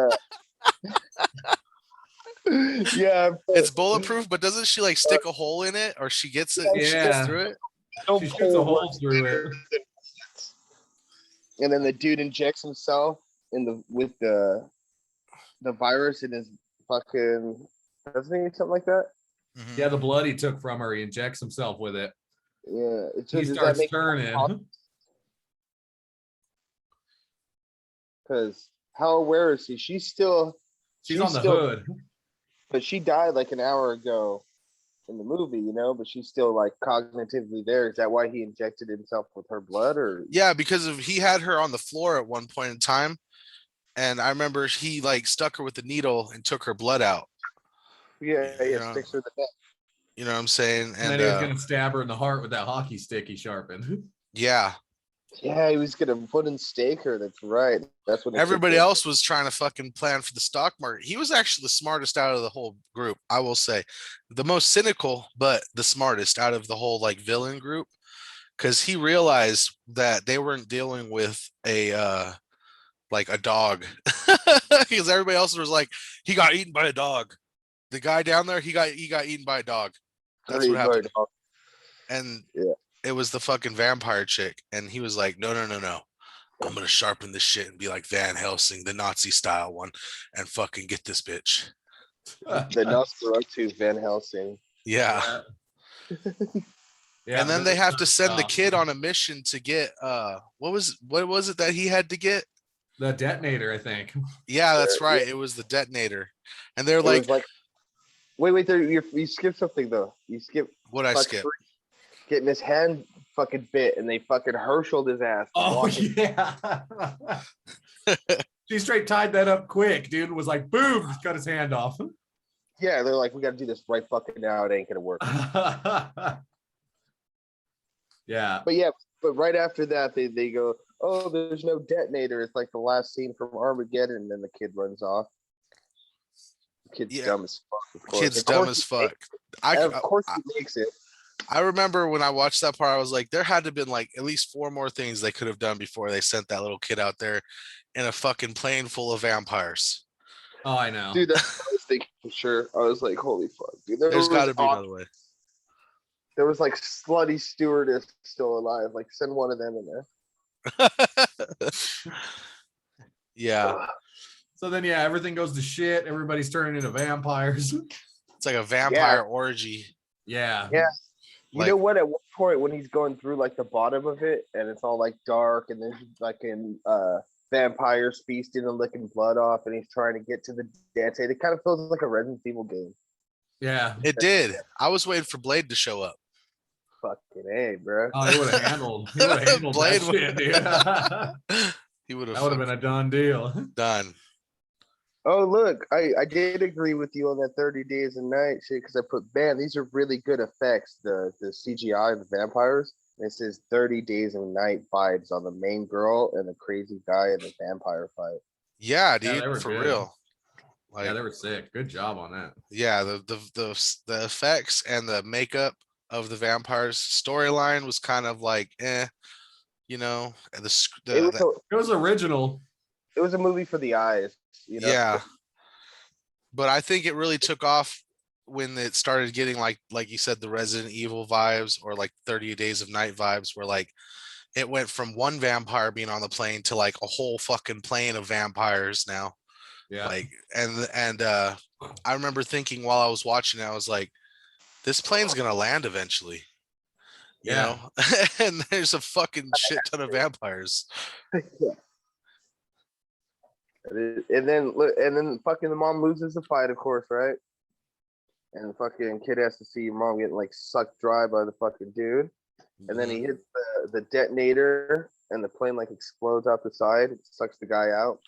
C: yeah,
A: It's bulletproof, but doesn't she like stick a hole in it, or she gets it? She gets
B: Yeah.
A: through it.
B: She shoots a hole through it.
C: And then the dude injects himself with the virus in his fucking, doesn't he, something like that?
A: Mhm.
B: Yeah, the blood he took from her, he injects himself with it.
C: Yeah.
B: He starts turning.
C: Because how aware is he? She's
B: on the hood.
C: But she died like an hour ago in the movie, you know, but she's still like cognitively there. Is that why he injected himself with her blood? Or
A: Yeah, because he had her on the floor at one point in time, and I remember he like stuck her with the needle and took her blood out.
C: yeah,
A: You know,
C: sticks her in the neck.
A: you know what I'm saying?
B: And then he was gonna stab her in the heart with that hockey stick he sharpened.
A: Yeah.
C: Yeah, he was gonna put in stake her. That's right. That's what
A: Everybody else was trying to fucking plan for the stock market. He was actually the smartest out of the whole group, I will say. The most cynical, but the smartest out of the whole like villain group. Because he realized that they weren't dealing with a like a dog. Because everybody else was like, he got eaten by a dog. The guy down there, he got eaten by a dog. That's what happened. And
C: yeah,
A: it was the fucking vampire chick. And he was like, no. I'm gonna sharpen this shit and be like Van Helsing, the Nazi style one, and fucking get this bitch.
C: the Nosferatu Van Helsing.
A: Yeah.
B: Yeah,
A: And then they have to send the kid on a mission to get what was it that he had to get?
B: The detonator, I think.
A: Yeah, that's right. It was the detonator. And they're like,
C: wait, there you skipped something though. You skipped
A: what I skip?
C: Getting his hand fucking bit and they fucking Herscheled his ass.
B: Oh yeah. She straight tied that up quick, dude. Was like, boom, cut his hand off.
C: Yeah, they're like, we gotta do this right fucking now. It ain't gonna work.
B: Yeah.
C: But right after that, they go, oh, there's no detonator. It's like the last scene from Armageddon, and then the kid runs off. The kid's dumb as fuck. Of course.
A: Kid's dumb as fuck.
C: Of course he makes it.
A: I remember when I watched that part, I was like, there had to have been like at least 4 more things they could have done before they sent that little kid out there in a fucking plane full of vampires.
B: Oh, I know.
C: Dude, that's what I was thinking for sure. I was like, holy fuck, dude.
A: There's got to be another way.
C: There was like slutty stewardess still alive. Like, send one of them in there.
A: Yeah.
B: So then, yeah, everything goes to shit. Everybody's turning into vampires.
A: It's like a vampire orgy.
B: Yeah.
C: Yeah. You know what? At one point, when he's going through like the bottom of it, and it's all like dark, and there's like in vampires feasting and licking blood off, and he's trying to get to the dance. It kind of feels like a Resident Evil game.
B: Yeah.
A: It did. I was waiting for Blade to show up.
C: Fucking Fucking A, bro.
B: Oh, he would have handled. He would have handled
A: Blade
B: that
A: would-
B: shit, dude. That
A: He would
B: would
A: have
B: have been a done deal.
A: done.
C: Oh, look, I did agree with you on that 30 Days a Night shit because I put, man, these are really good effects. The CGI of the vampires. And it says 30 Days a Night vibes on the main girl and the crazy guy in the vampire fight.
A: Yeah,
B: Yeah, they
A: dude,
B: were
A: for
B: good.
A: real.
B: Yeah,
A: Like,
B: they were sick. Good job on that.
A: yeah, the effects and the makeup of the vampires storyline was kind of like, and
C: It was
B: It was original.
C: it was a movie for the eyes, you know.
A: yeah, but I think it really took off when it started getting like you said, the Resident Evil vibes or like 30 Days of Night vibes, where like it went from one vampire being on the plane to like a whole fucking plane of vampires now.
B: Yeah.
A: Like, and I remember thinking while I was watching it, I was like, this plane's gonna land eventually, you
B: Yeah.
A: know? And there's a fucking shit ton of vampires.
C: And then fucking the mom loses the fight, of course, right? And the fucking kid has to see your mom getting like sucked dry by the fucking dude. And then he hits the detonator and the plane like explodes out the side. It sucks the guy out.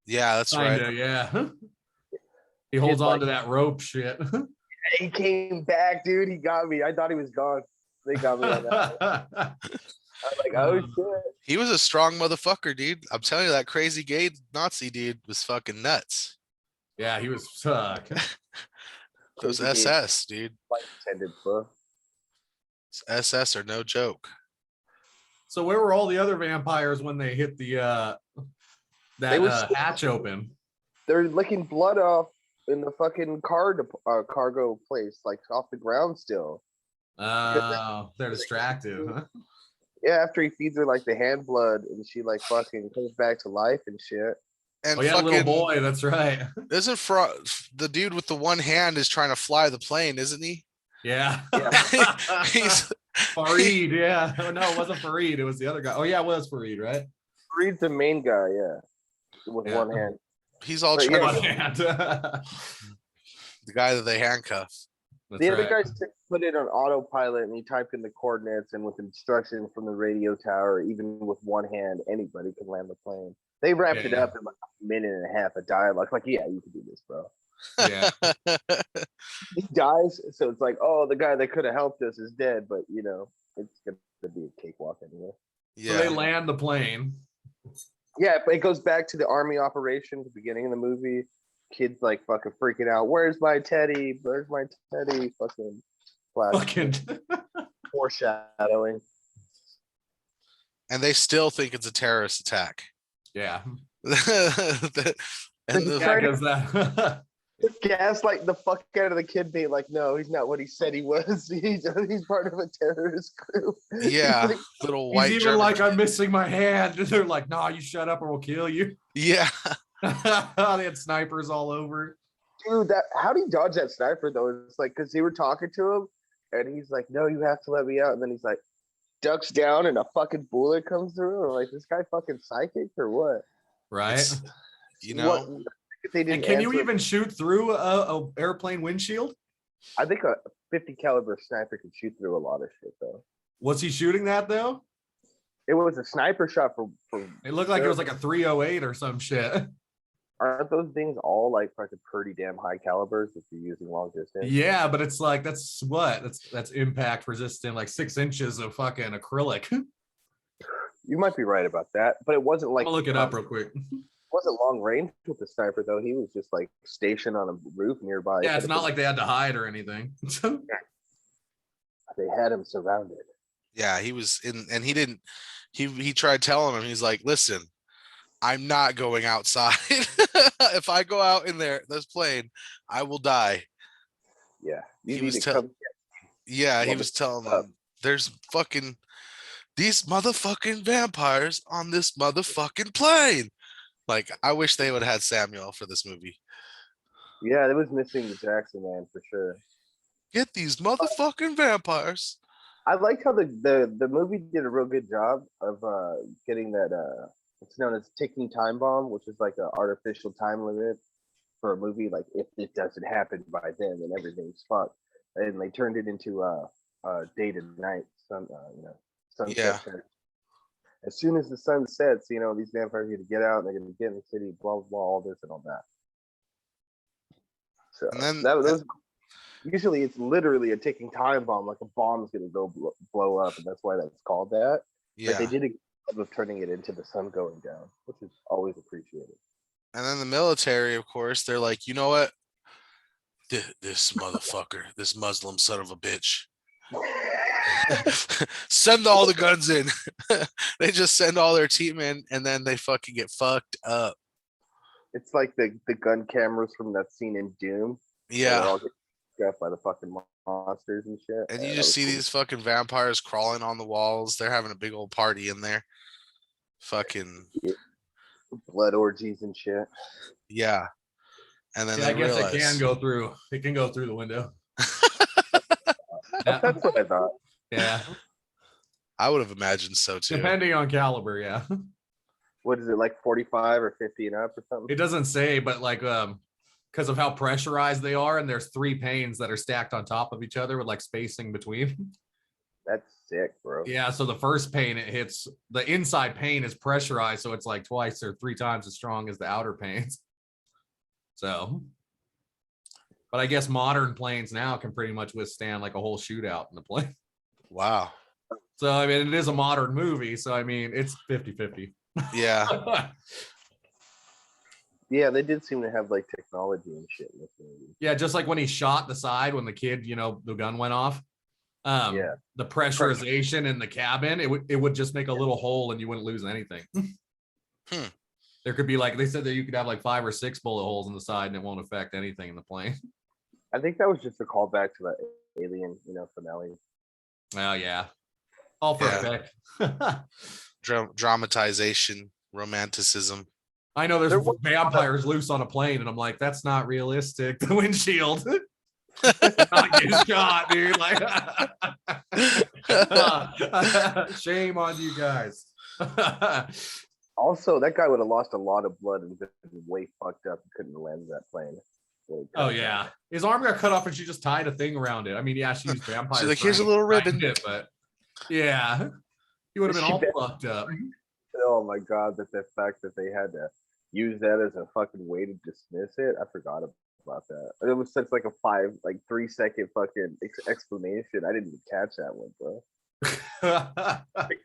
A: Yeah, that's
B: Kinda,
A: right.
B: yeah. He holds on to that rope shit.
C: He came back, dude. He got me. I thought he was gone. They got me on that. I'm like, oh shit.
A: He was a strong motherfucker, dude. I'm telling you, that crazy gay Nazi dude was fucking nuts.
B: Yeah, he was stuck.
A: Those
C: Crazy gay
A: SS, dude.
C: flight attendant, bro.
A: SS are no joke.
B: So where were all the other vampires when they hit the hatch open?
C: They're licking blood off in the fucking cargo place, like off the ground still.
B: Oh, they're distracted, huh?
C: Yeah, after he feeds her like the hand blood and she like fucking comes back to life and shit.
A: And
B: Oh yeah,
A: fucking
B: little boy, that's right.
A: isn't the dude with the one hand is trying to fly the plane, isn't he?
B: Yeah.
A: He's
B: Farid, yeah. Oh, no, it wasn't Farid. It was the other guy. Oh yeah, it was Farid, right?
C: Reed's the main guy, yeah, with
B: Yeah.
C: one hand.
A: he's all
C: But
A: trying
C: yeah.
B: One
A: to,
B: hand.
A: the guy that they handcuff.
B: That's
C: The other
B: right.
C: guy put it on autopilot and he typed in the coordinates and with instruction from the radio tower, even with one hand, anybody can land the plane. They wrapped it
B: Yeah.
C: up in like a minute and a half of dialogue. Like, yeah, you can do this, bro.
B: Yeah.
C: He dies, so it's like, oh, the guy that could have helped us is dead, but you know, it's gonna be a cakewalk anyway.
B: So they
A: Yeah.
B: land the plane.
C: Yeah, but it goes back to the army operation at the beginning of the movie. Kids like fucking freaking out. Where's my teddy? Where's my teddy? Fucking flash.
B: Fucking
C: Foreshadowing.
A: And they still think it's a terrorist attack.
B: yeah.
A: And the,
B: Yeah, because that
C: Gaslight the fuck out of the kid, being like, no, he's not what he said he was. He's part of a terrorist group.
A: yeah, little white
B: he's even
A: German
B: like,
A: kid.
B: I'm missing my hand. And they're like, nah, you shut up or we'll kill you.
A: Yeah.
B: They had snipers all over.
C: Dude, how do you dodge that sniper though? It's like because they were talking to him, and he's like, no, you have to let me out. And then he's like, ducks down, and a fucking bullet comes through. I'm like, this guy fucking psychic or what?
B: Right.
A: It's, you know,
C: What, if they didn't
B: And can you
C: answer-
B: even shoot through a airplane windshield?
C: I think a 50 caliber sniper could shoot through a lot of shit though.
B: Was he shooting that though?
C: It was a sniper shot for
B: It looked like it was like a 308 or some shit.
C: aren't those things all like fucking pretty damn high calibers if you're using long distance?
B: Yeah, but it's like that's impact resistant, like 6 inches of fucking acrylic. I'm
C: You might be right about that, but it wasn't like
B: gonna look it up real quick.
C: wasn't long range with the sniper though. He was just like stationed on a roof nearby.
B: Yeah, it's not like they had to hide or anything.
C: they had him surrounded.
A: yeah, he was in, and he didn't. He tried telling him. He's like, listen, I'm not going outside. If I go out in this plane, I will die.
C: Yeah,
A: He
C: you
A: was
C: need to
A: tell-
C: come.
A: Yeah, he
C: Well,
A: was telling them, there's fucking these motherfucking vampires on this motherfucking plane. Like, I wish they would have had Samuel for this movie.
C: Yeah, it was missing the Jackson man for sure.
A: Get these motherfucking vampires.
C: I liked how the movie did a real good job of getting that it's known as ticking time bomb, which is like an artificial time limit for a movie. Like if it doesn't happen by then everything's fucked. And they turned it into day to night,
A: Yeah.
C: sunset. As soon as the sun sets, these vampires are going to get out. They're going to get in the city. Blah blah blah. All this and all that. So
A: And then
C: those usually it's literally a ticking time bomb. Like a bomb's going to go blow up, and that's why that's called that. But they
A: yeah.
C: did a good job of turning it into the sun going down, which is always appreciated.
A: And then the military, of course, they're like, you know what? This motherfucker, this Muslim son of a bitch. Send all the guns in. They just send all their team in, and then they fucking get fucked up.
C: It's like the gun cameras from that scene in Doom. Where they're
A: Yeah.
C: all getting struck by the fucking monsters and shit.
A: And
C: Yeah,
A: you
C: that
A: just
C: was
A: see
C: cool.
A: these fucking vampires crawling on the walls. They're having a big old party in there. Fucking
C: Blood orgies and shit.
A: yeah. And then
B: Yeah, I
A: they
B: guess
A: realize
B: it can go through. It can go through the window. Yeah.
C: That's what I thought.
B: Yeah.
A: I would have imagined so too.
B: Depending on caliber, yeah.
C: What is it, like 45 or 50 and up or something?
B: It doesn't say, but like because of how pressurized they are, and there's 3 panes that are stacked on top of each other with like spacing between.
C: That's sick, bro.
B: Yeah, so the first pane it hits, the inside pane is pressurized, so it's like twice or 3 times as strong as the outer panes. So, but I guess modern planes now can pretty much withstand like a whole shootout in the plane.
A: Wow.
B: So I mean, it is a modern movie, so I mean, it's 50-50.
A: Yeah.
C: Yeah, they did seem to have like technology and shit in this movie.
B: Yeah, just like when he shot the side when the kid, the gun went off.
C: Yeah.
B: The pressurization in the cabin, it would just make a little hole and you wouldn't lose anything.
A: Hmm.
B: There could be like, they said that you could have like 5 or 6 bullet holes in the side and it won't affect anything in the plane.
C: I think that was just a callback to that Alien, finale.
B: Oh yeah, all for
A: Yeah.
B: effect.
A: Dramatization, romanticism.
B: I know there's
C: There was-
B: vampires loose on a plane, and I'm like, that's not realistic. The windshield. Not get shot, dude. Like, shame on you guys.
C: Also, that guy would have lost a lot of blood and been way fucked up and couldn't land that plane.
B: Oh yeah, his arm got cut off, and she just tied a thing around it. I mean, yeah, she used vampire.
A: She's like, here's a
B: strength
A: little
B: to bind
A: ribbon.
B: it, but yeah, he would have been all fucked up.
C: Oh my god, that the fact that they had to use that as a fucking way to dismiss it, I forgot about that. It was such like a 3 second fucking explanation. I didn't even catch that one, bro.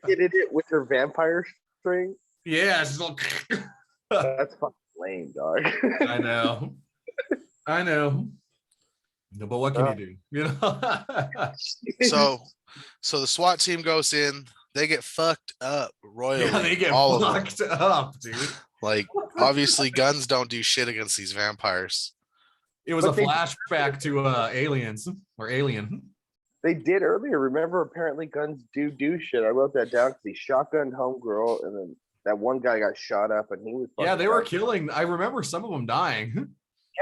C: Did it with her vampire string?
B: Yeah, she's like,
C: That's fucking lame, dog.
B: I know. No, but what can you do?
A: So the SWAT team goes in. They get fucked up royally.
B: Yeah, they get
A: all
B: fucked up, dude.
A: Like, obviously, guns don't do shit against these vampires.
B: It was a flashback to Aliens or Alien.
C: They did earlier. Remember, apparently guns do shit. I wrote that down because he shotgunned homegirl, and then that one guy got shot up, and he was.
B: Yeah, they were
C: up.
B: killing. I remember some of them dying.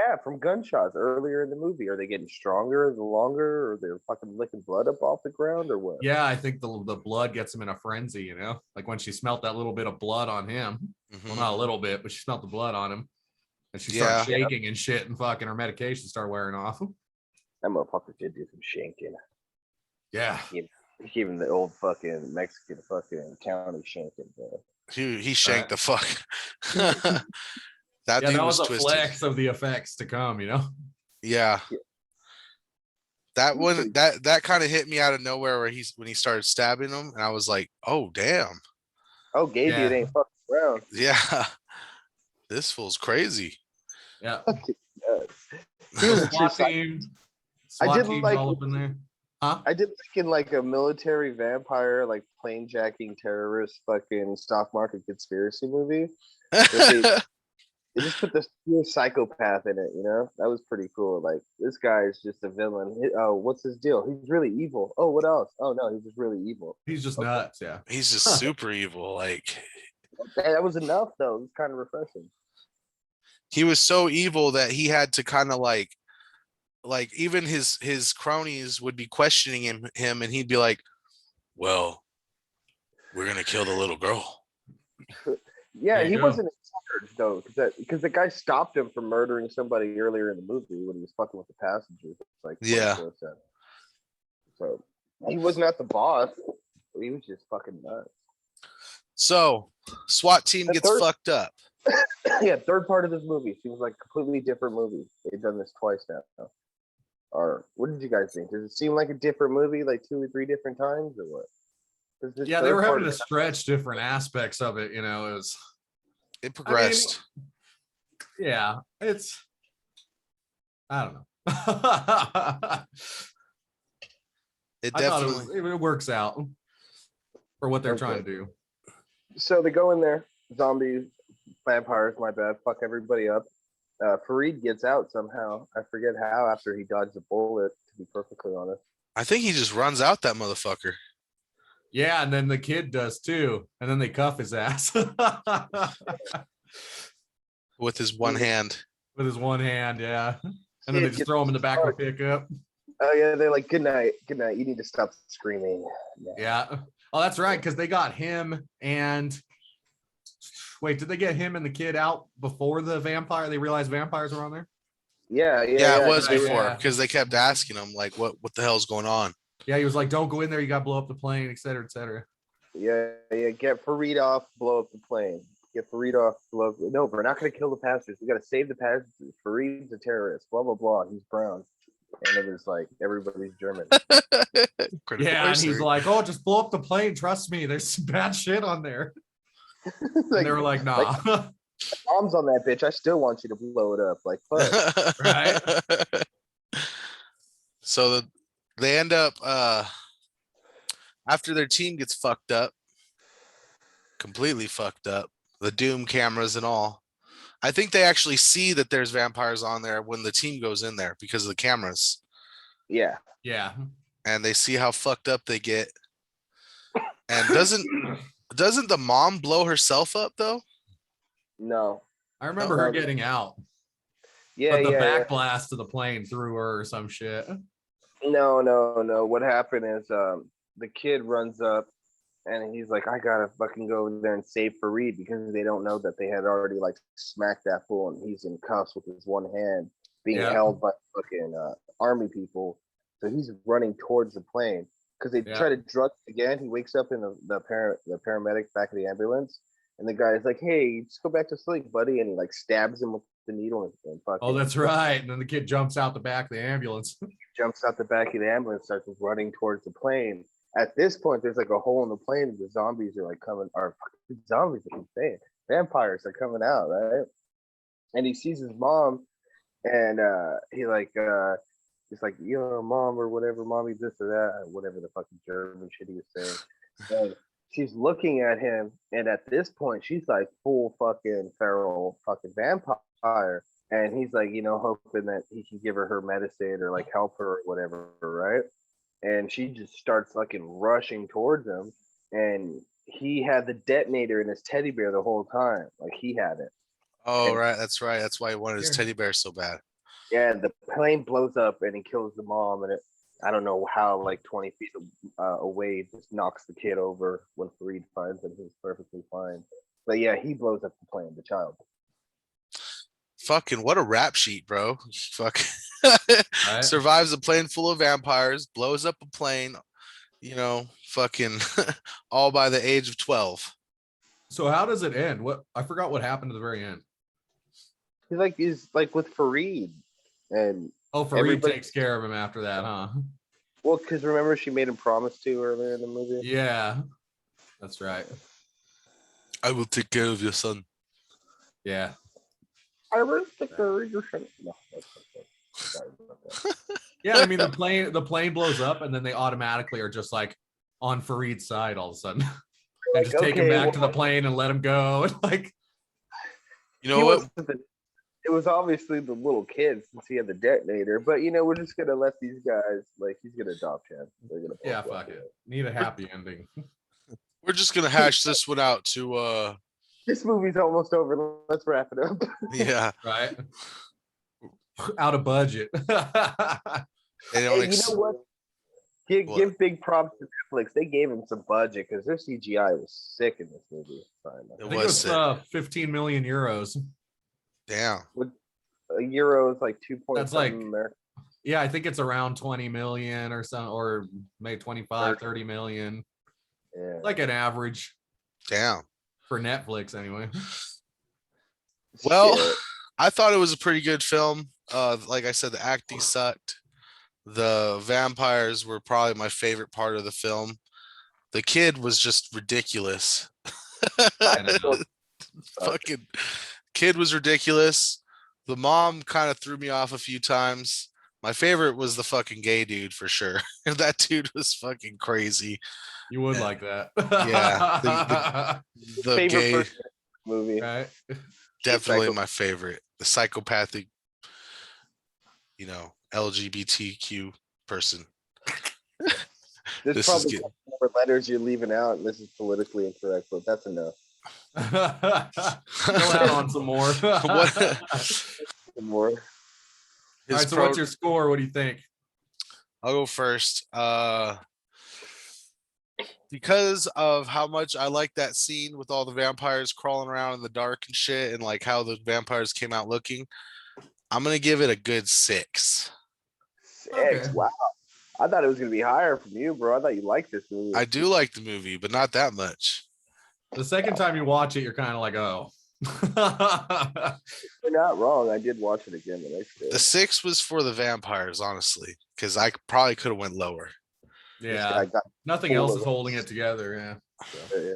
C: Yeah, from gunshots earlier in the movie. Are they getting stronger the longer, or they're fucking licking blood up off the ground, or what?
B: Yeah, I think the blood gets him in a frenzy, like when she smelt that little bit of blood on him.
A: Mhm.
B: Well, not a little bit, but she smelt the blood on him. And she started shaking and shit, and fucking her medication started wearing off.
C: That motherfucker did do some shanking.
B: Yeah.
C: He gave him the old fucking Mexican fucking county shanking, bro.
A: He shanked the fuck.
B: That
A: dude
B: was a
A: twisted.
B: flex of the effects to come,
A: Yeah. That one that kind of hit me out of nowhere when he started stabbing him, and I was like, oh damn.
C: Oh, Gabe, it ain't fucking around.
A: Yeah. This fool's crazy.
B: Yeah.
C: He was a true
B: SWAT team.
C: I
B: SWAT
C: did
B: teams
C: like-
B: all up in there. Huh?
C: I did like in like a military vampire, like plane jacking terrorist fucking stock market conspiracy movie. They just put this pure psychopath in it, That was pretty cool. Like, this guy is just a villain. Oh, what's his deal? He's really evil. Oh, what else? Oh no, he's just really evil.
B: He's just nuts, yeah.
A: He's just super evil. Like,
C: Hey, that was enough though. It was kind of refreshing.
A: he was so evil that he had to kind of like even his cronies would be questioning him, and he'd be like, well, we're gonna kill the little girl.
C: Yeah, he
B: go.
C: wasn't in charge though, because the guy stopped him from murdering somebody earlier in the movie when he was fucking with the passengers. Like,
A: Yeah.
C: 24/7. So He was not the boss. He was just fucking nuts.
A: So SWAT team
C: The
A: gets
C: third-
A: fucked up.
C: Yeah, third part of this movie seems like a completely different movie. They've done this twice now. Or what did you guys think? Does it seem like a different movie, like 2 or 3 different times, or what?
B: Yeah, they were having to stretch different aspects of it. You know,
A: It progressed.
B: Yeah, it's. I don't know.
A: It
B: I thought
A: definitely.
B: it works out for what they're trying to do.
C: So they go in there, zombies, vampires, my bad, fuck everybody up. Fareed gets out somehow. I forget how after he dodged a bullet, to be perfectly honest.
A: I think he just runs out that motherfucker
B: Yeah, and then the kid does too, and then they cuff his ass
A: with his one hand.
B: with his one hand. Yeah, and then they just throw him in the back of a pickup.
C: Oh yeah, they're like, good night, you need to stop screaming.
B: Yeah. Oh, that's right, because they got him and wait, did they get him and the kid out before the vampire? They realized vampires were on there?
C: Yeah,
A: Yeah, it was
B: right,
A: before
B: yeah.
A: because they kept asking him like, "What the hell's going on?"
B: Yeah, he was like, don't go in there, you gotta blow up the plane, et cetera, et cetera.
C: Yeah, get Fareed off, blow up the plane. Get Fareed off, blow up. No, we're not gonna kill the passengers. We gotta save the passengers. Fareed's a terrorist, blah blah blah. He's brown. And it was like everybody's German.
B: Yeah, and he's like, oh, just blow up the plane. Trust me, there's some bad shit on there. And they were like, nah.
C: Bombs on that bitch. I still want you to blow it up. Like, fuck.
B: Right.
A: So they end up after their team gets fucked up, completely fucked up, the Doom cameras and all. I think they actually see that there's vampires on there when the team goes in there because of the cameras.
C: Yeah.
B: Yeah.
A: And they see how fucked up they get. And doesn't the mom blow herself up though?
C: No.
B: I remember her getting out.
C: Yeah,
B: but the
C: yeah,
B: backblast of the plane threw her or some shit.
C: No. What happened is the kid runs up and he's like, I gotta fucking go over there and save Fareed because they don't know that they had already like smacked that fool and he's in cuffs with his one hand being held by fucking army people. So he's running towards the plane because they try to drug again. He wakes up in the paramedic back of the ambulance, and the guy's like, "Hey, just go back to sleep, buddy," and he like stabs him with the needle and fucking.
B: Oh, that's right. And then the kid jumps out the back of the ambulance.
C: Jumps out the back of the ambulance, starts running towards the plane. At this point, there's like a hole in the plane, and the zombies are like coming. Or zombies are insane. Vampires are coming out, right? And he sees his mom, and he's like, yo, mom, or whatever, mommy, this or that, whatever the fucking German shit he was saying. And she's looking at him, and at this point, she's like full fucking feral fucking vampire. And he's like, hoping that he can give her medicine or like help her or whatever, right? And she just starts fucking rushing towards him. And he had the detonator in his teddy bear the whole time. Like he had it.
A: Oh, right. That's right. That's why he wanted his teddy bear so bad.
C: Yeah, the plane blows up and he kills the mom, and I don't know how, like 20 feet away, just knocks the kid over when Fareed finds him. He's perfectly fine. But yeah, he blows up the plane, the child.
A: Fucking what a rap sheet, bro. Fuck.
B: Right.
A: Survives a plane full of vampires, blows up a plane, fucking all by the age of 12.
B: So how does it end? I forgot what happened at the very end.
C: He's like with Fareed. And
B: Fareed takes care of him after that, huh?
C: Well, because remember she made him promise to earlier in the movie?
B: Yeah, that's right.
A: I will take care of your son.
B: Yeah.
C: I will take care of your son. No, sorry about that.
B: Yeah, I mean the plane blows up and then they automatically are just like on Fareed's side all of a sudden. And just take him back to the plane and let him go. Like,
A: you know what?
C: It was obviously the little kid since he had the detonator, but we're just gonna let these guys, like, he's gonna adopt him. They're gonna
B: fuck it. Need a happy ending.
A: We're just gonna hash this one out to
C: This movie's almost over. Let's wrap it up.
A: Yeah.
B: Right. Out of budget.
A: They don't
C: you know what? Give big props to Netflix. They gave him some budget because their CGI was sick in this movie.
B: I think it was 15 million euros.
A: Damn.
C: With a euro is like 2 points.
B: That's like, Yeah, I think it's around 20 million or some, or maybe 25, 30 million.
C: Yeah.
B: Like an average
A: Damn.
B: for Netflix anyway.
A: Well,
C: Shit.
A: I thought it was a pretty good film. Like I said, the acting sucked. The vampires were probably my favorite part of the film. The kid was just ridiculous.
B: I know.
A: Fucking kid was ridiculous. The mom kind of threw me off a few times. My favorite was the fucking gay dude for sure. That dude was fucking crazy.
B: You would like that.
A: Yeah, the
C: Favorite
A: gay
C: person in the movie.
B: Right?
A: definitely
C: Psycho-
A: my favorite. The psychopathic, LGBTQ person.
C: There's
A: This is
C: probably
A: getting
C: more letters you're leaving out, and this is politically incorrect, but that's enough.
B: Go out on some more.
A: what
C: More.
B: All
A: his
B: right, so
A: pro.
B: what's your score? What do you think?
A: I'll go first. Because of how much I like that scene with all the vampires crawling around in the dark and shit, and like how the vampires came out looking, I'm gonna give it a good 6.
C: 6.
B: Okay.
C: Wow. I thought it was gonna be higher from you, bro. I thought you liked this movie.
A: I do like the movie, but not that much.
B: The second time you watch it, you're kind of like, oh.
C: You're not wrong. I did watch it again the next day.
A: The 6 was for the vampires, honestly, because I probably could have went lower.
C: This guy
B: Yeah.
C: got
B: Nothing
C: full
B: else
C: of
B: is holding it together. Yeah.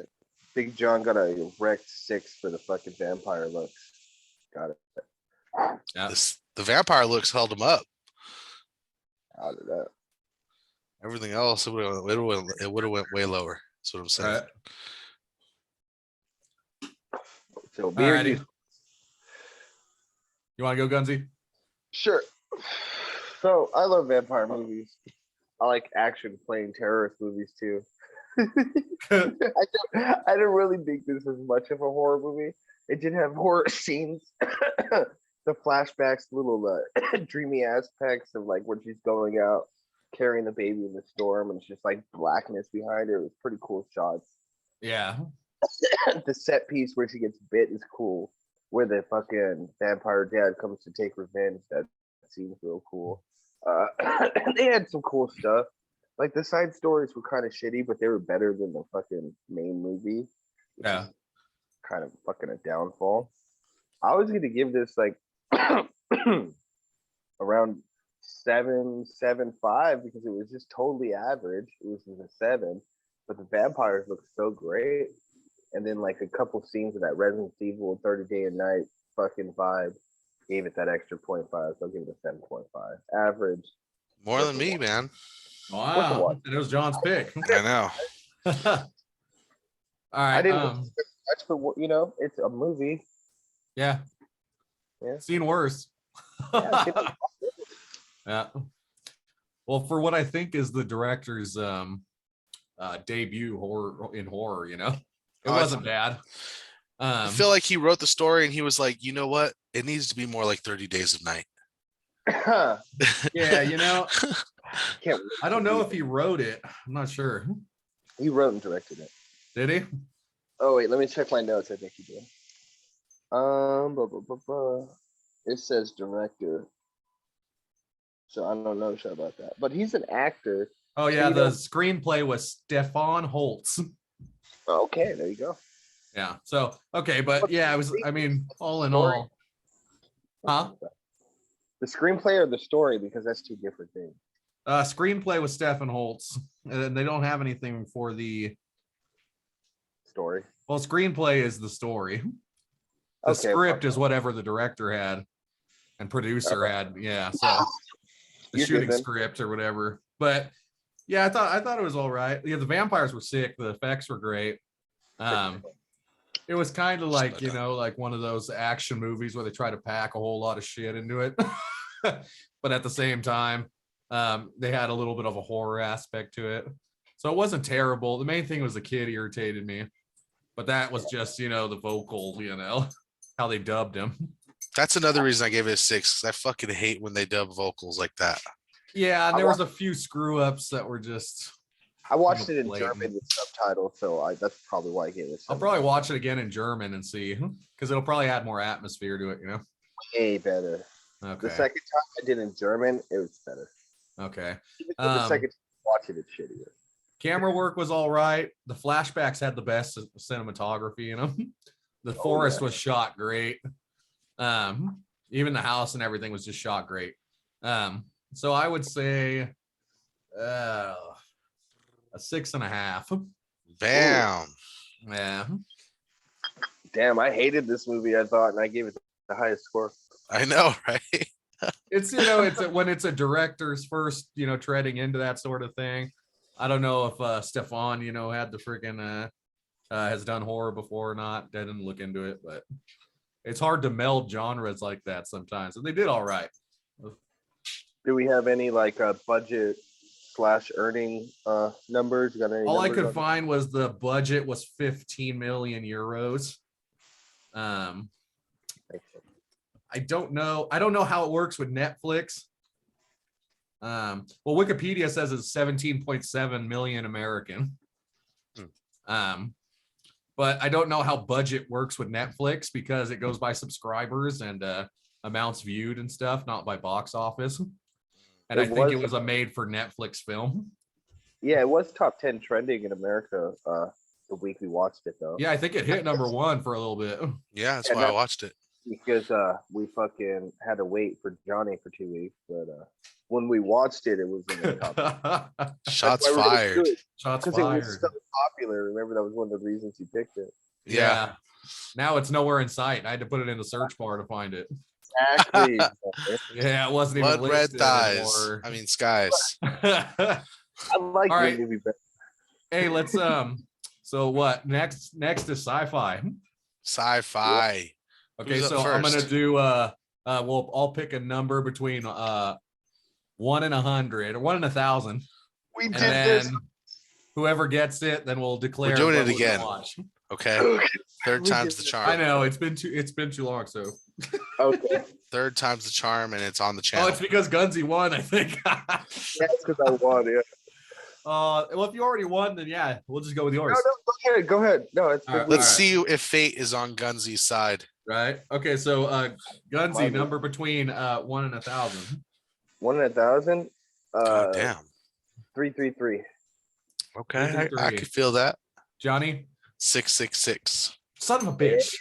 C: Big John got a wrecked 6 for the fucking vampire looks. Got it.
B: Yeah.
A: The vampire looks held him up.
C: Out of that.
A: Everything else, it would have went way lower. That's what I'm saying.
B: All right.
C: So beer
B: Alrighty.
C: use.
B: You want to go, Gunsy?
C: Sure. So I love vampire movies. I like action playing terrorist movies too. I didn't really think this was much of a horror movie. It did have horror scenes. The flashbacks, little dreamy aspects of like when she's going out carrying the baby in the storm and it's just like blackness behind her. It was pretty cool shots.
B: Yeah.
C: The set piece where she gets bit is cool. Where the fucking vampire dad comes to take revenge, that seems real cool. They had some cool stuff. Like the side stories were kind of shitty, but they were better than the fucking main movie.
B: Yeah.
C: Kind of fucking a downfall. I was gonna give this like around 7.75 because it was just totally average. It was just a 7, but the vampires look so great. And then like a couple scenes of that Resident Evil 30 Day and Night fucking vibe gave it that extra 0.5. So I'll give it a 7.5. Average.
A: More than me, man.
B: Wow. And it was John's pick.
A: I know.
B: All right.
C: I didn't much, but it's a movie.
B: Yeah.
C: Yeah.
B: Seen worse.
C: Yeah,
B: Yeah. Well, for what I think is the director's debut horror, it wasn't bad.
A: I feel like he wrote the story and he was like, you know what? It needs to be more like 30 Days of Night.
B: Yeah,
C: Can't
B: I don't know if he wrote it. I'm not sure.
C: He wrote and directed it.
B: Did he?
C: Oh wait, let me check my notes. I think he did. Blah, blah, blah, blah. It says director, so I don't know sure about that. But he's an actor.
B: Oh yeah, the screenplay was Stefan Holtz.
C: Okay, there you go.
B: Yeah. So okay, but yeah, it was. I mean, all in all, huh?
C: The screenplay or the story, because that's two different things.
B: Screenplay was Stefan Holtz, and they don't have anything for the
C: Story.
B: Well, screenplay is the story. The script is whatever the director had and producer had. Yeah, so the
C: You're
B: shooting
C: good, then.
B: script or whatever. But yeah, I thought it was all right. Yeah, the vampires were sick. The effects were great. It was kind of like, like one of those action movies where they try to pack a whole lot of shit into it. But at the same time, they had a little bit of a horror aspect to it. So it wasn't terrible. The main thing was the kid irritated me. But that was just, the vocal, how they dubbed him.
A: That's another reason I gave it a 6. 'Cause I fucking hate when they dub vocals like that.
B: Yeah, and there was a few screw ups that were just.
C: I watched it in
B: blatant.
C: German with subtitles, so that's probably why I gave it.
B: I'll probably watch it again in German and see, because it'll probably add more atmosphere to it,
C: Way better.
B: Okay.
C: The second time I did in German, it was better.
B: Okay.
C: Even though the second time I watched it, it's shittier.
B: Camera work was all right. The flashbacks had the best cinematography in them. The forest was shot great. Even the house and everything was just shot great. So I would say a 6.5.
A: Bam.
B: Yeah.
C: Damn, I hated this movie, I thought, and I gave it the highest score.
A: I know, right?
B: It's it's when it's a director's first, treading into that sort of thing. I don't know if Stefan, had the freaking has done horror before or not. I didn't look into it, but it's hard to meld genres like that sometimes, and they did all right.
C: Do we have any like budget / earning numbers? You got any?
B: All I
C: numbers
B: could find was the budget was 15 million euros. I don't know. I don't know how it works with Netflix. Well, Wikipedia says it's 17.7 million American. But I don't know how budget works with Netflix because it goes by subscribers and amounts viewed and stuff, not by box office. And I think it was a made for Netflix film.
C: Yeah, it was top 10 trending in America the week we watched it, though.
B: Yeah, I think it hit number 1 for a little bit.
A: Yeah, that's why I watched it.
C: Because we fucking had to wait for Johnny for 2 weeks, but when we watched it, it was in the top.
A: Shots fired.
B: Shots
C: because
B: fired.
C: it was so popular. Remember, that was one of the reasons you picked it.
B: Yeah. Now it's nowhere in sight. I had to put it in the search bar to find it.
C: Exactly.
B: Yeah, it wasn't even
A: Blood red
B: listed
A: thighs.
B: anymore.
A: I mean skies.
C: I like
B: All
C: the
B: right.
C: movie better.
B: Hey, let's so what? Next is sci-fi.
A: Sci-fi.
B: Okay,
A: Who's
B: so
A: up
B: I'm gonna
A: first?
B: do I'll pick a number between 1 and 100 or 1 and 1,000.
C: We
B: And
C: did
B: then
C: this.
B: whoever gets it, then we'll declare
A: We're doing
B: what
A: it
B: we're gonna
A: again.
B: watch.
A: Okay. Third
C: We
A: time's
C: did
A: the
C: this.
A: charm.
B: I know it's been too long, so
C: Okay.
A: Third time's the charm, and it's on the
B: oh,
A: channel.
B: it's because Gunsy won, I think.
C: That's because I won. Yeah.
B: Well, if you already won, then yeah, we'll just go with yours.
C: No, go ahead. No, it's
B: All right,
A: Let's
B: all
A: see if fate is on Gunsy's side.
B: Right. Okay, so Gunsy,
C: Mine is-
B: number between 1 and 1,000.
C: 1 in 1,000.
A: God damn.
C: 333.
A: Okay, I
B: 333.
A: could feel that.
B: Johnny,
A: 666.
B: son of a bitch.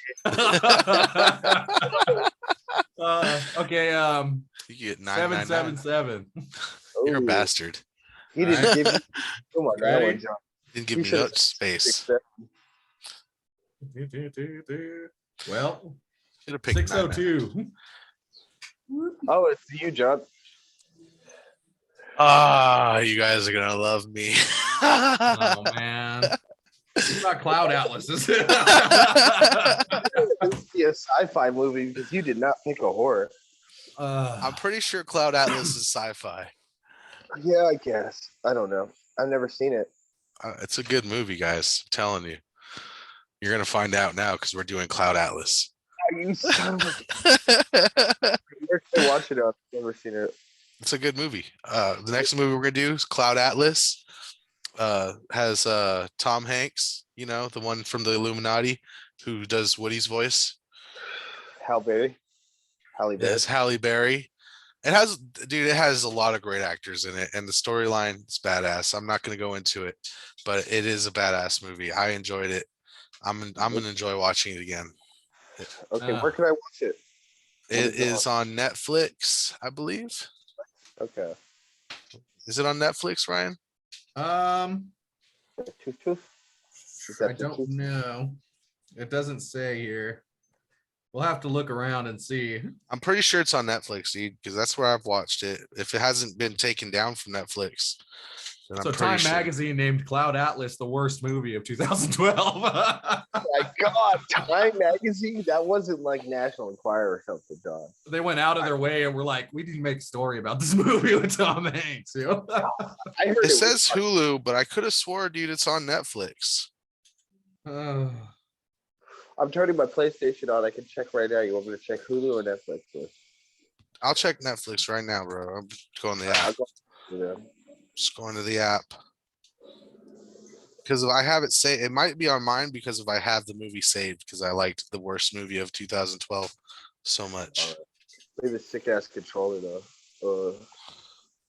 B: Okay,
A: You get 999.
B: 777.
A: You're a
C: Ooh,
A: bastard.
C: He didn't
B: Alright.
C: give you. Come on, that
B: Ready?
C: one, John.
A: Didn't give
C: You
A: me
C: should've-
A: no space.
B: Well,
A: Should have picked
B: 602.
C: Oh, it's you, John.
A: Ah, you guys are gonna love me.
B: Oh man. It's not Cloud Atlas, is it?
C: This would be a sci-fi movie because you did not pick a horror.
A: I'm pretty sure Cloud Atlas is sci-fi.
C: Yeah, I guess. I don't know. I've never seen it.
A: It's a good movie, guys. I'm telling you. You're gonna find out now because we're doing Cloud Atlas.
C: Are you son of a... Where can I watch it? I've never seen it.
A: It's a good movie. The next movie we're gonna do is Cloud Atlas. Has Tom Hanks, the one from the Illuminati who does Woody's voice.
C: Halle Berry.
A: It has Halle Berry. It has a lot of great actors in it, and the storyline is badass. I'm not gonna go into it, but it is a badass movie. I enjoyed it. I'm gonna enjoy watching it again.
C: Okay, where can I watch it?
A: It is on Netflix, I believe.
C: Okay.
A: Is it on Netflix, Ryan?
C: Tooth.
B: I don't know. It doesn't say here. We'll have to look around and see.
A: I'm pretty sure it's on Netflix, dude, because that's where I've watched it. If it hasn't been taken down from Netflix, then
B: So
A: I'm
B: Time
A: pretty sure.
B: Magazine named Cloud Atlas the worst movie of 2012.
C: My God, Time Magazine? That wasn't like National Enquirer or something, John.
B: They went out of their way and were like, we need to make a story about this movie with Tom Hanks.
C: I heard
A: It
C: was
A: says
C: like-
A: Hulu, but I could have swore, dude, it's on Netflix.
C: I'm turning my PlayStation on. I can check right now. You want me to check Hulu or Netflix? First?
A: I'll check Netflix right now, bro. I'm going to the
C: I'll
A: app.
C: go to them.
A: Just going to the app. Because if I have it saved, it might be on mine because if I have the movie saved, because I liked the worst movie of 2012 so much.
C: Look at the sick ass controller though.
B: Oh,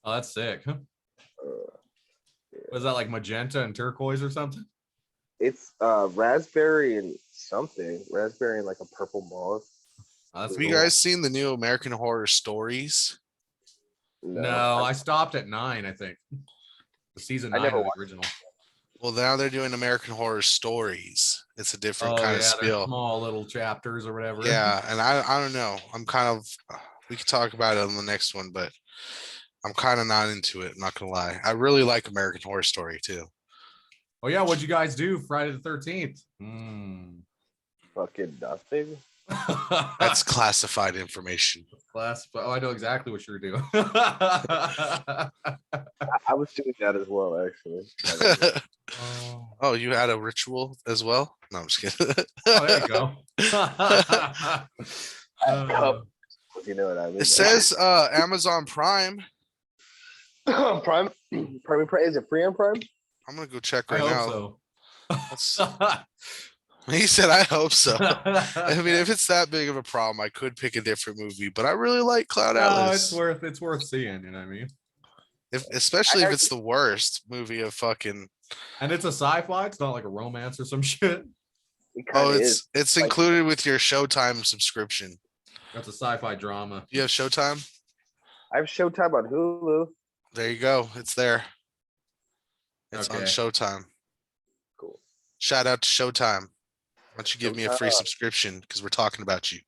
B: that's sick. Huh?
C: Yeah.
B: Was that like magenta and turquoise or something?
C: It's raspberry and something. Raspberry and like a purple moth.
B: Oh, that's
A: Have you
B: cool.
A: guys seen the new American Horror Stories?
B: No, I stopped at 9, I think. The season
C: I
B: 9
C: never
B: of the
C: watched
B: original.
A: Well, now they're doing American Horror Stories. It's a different
B: Oh
A: kind
B: yeah,
A: of
B: they're
A: spiel.
B: small little chapters or whatever.
A: Yeah, and I don't know. I'm kind of we could talk about it on the next one, but I'm kind of not into it. I'm not gonna lie. I really like American Horror Story too.
B: Oh yeah, what'd you guys do Friday the 13th?
C: fucking nothing.
A: That's classified information.
B: Class. Oh, I know exactly what you're doing.
C: I was doing that as well, actually.
A: Oh, you had a ritual as well? No, I'm just kidding.
B: Oh, there you go.
C: You know what I mean?
A: It says Amazon Prime.
C: Prime, is it free on Prime?
A: I'm gonna go check
B: I
A: right
B: hope
A: now.
B: so.
A: He said, "I hope so." I mean, if it's that big of a problem, I could pick a different movie. But I really like Cloud
B: No,
A: Atlas.
B: it's worth seeing. You know what I mean?
A: Especially if it's the worst movie of fucking.
B: And it's a sci-fi. It's not like a romance or some shit.
A: Oh, it's included with your Showtime subscription.
B: That's a sci-fi drama.
A: You have Showtime?
C: I have Showtime on Hulu.
A: There you go. It's there. It's on
B: Okay.
A: Showtime.
C: Cool.
A: Shout out to Showtime. Why don't you give me a free
C: Showtime.
A: subscription because we're talking about you.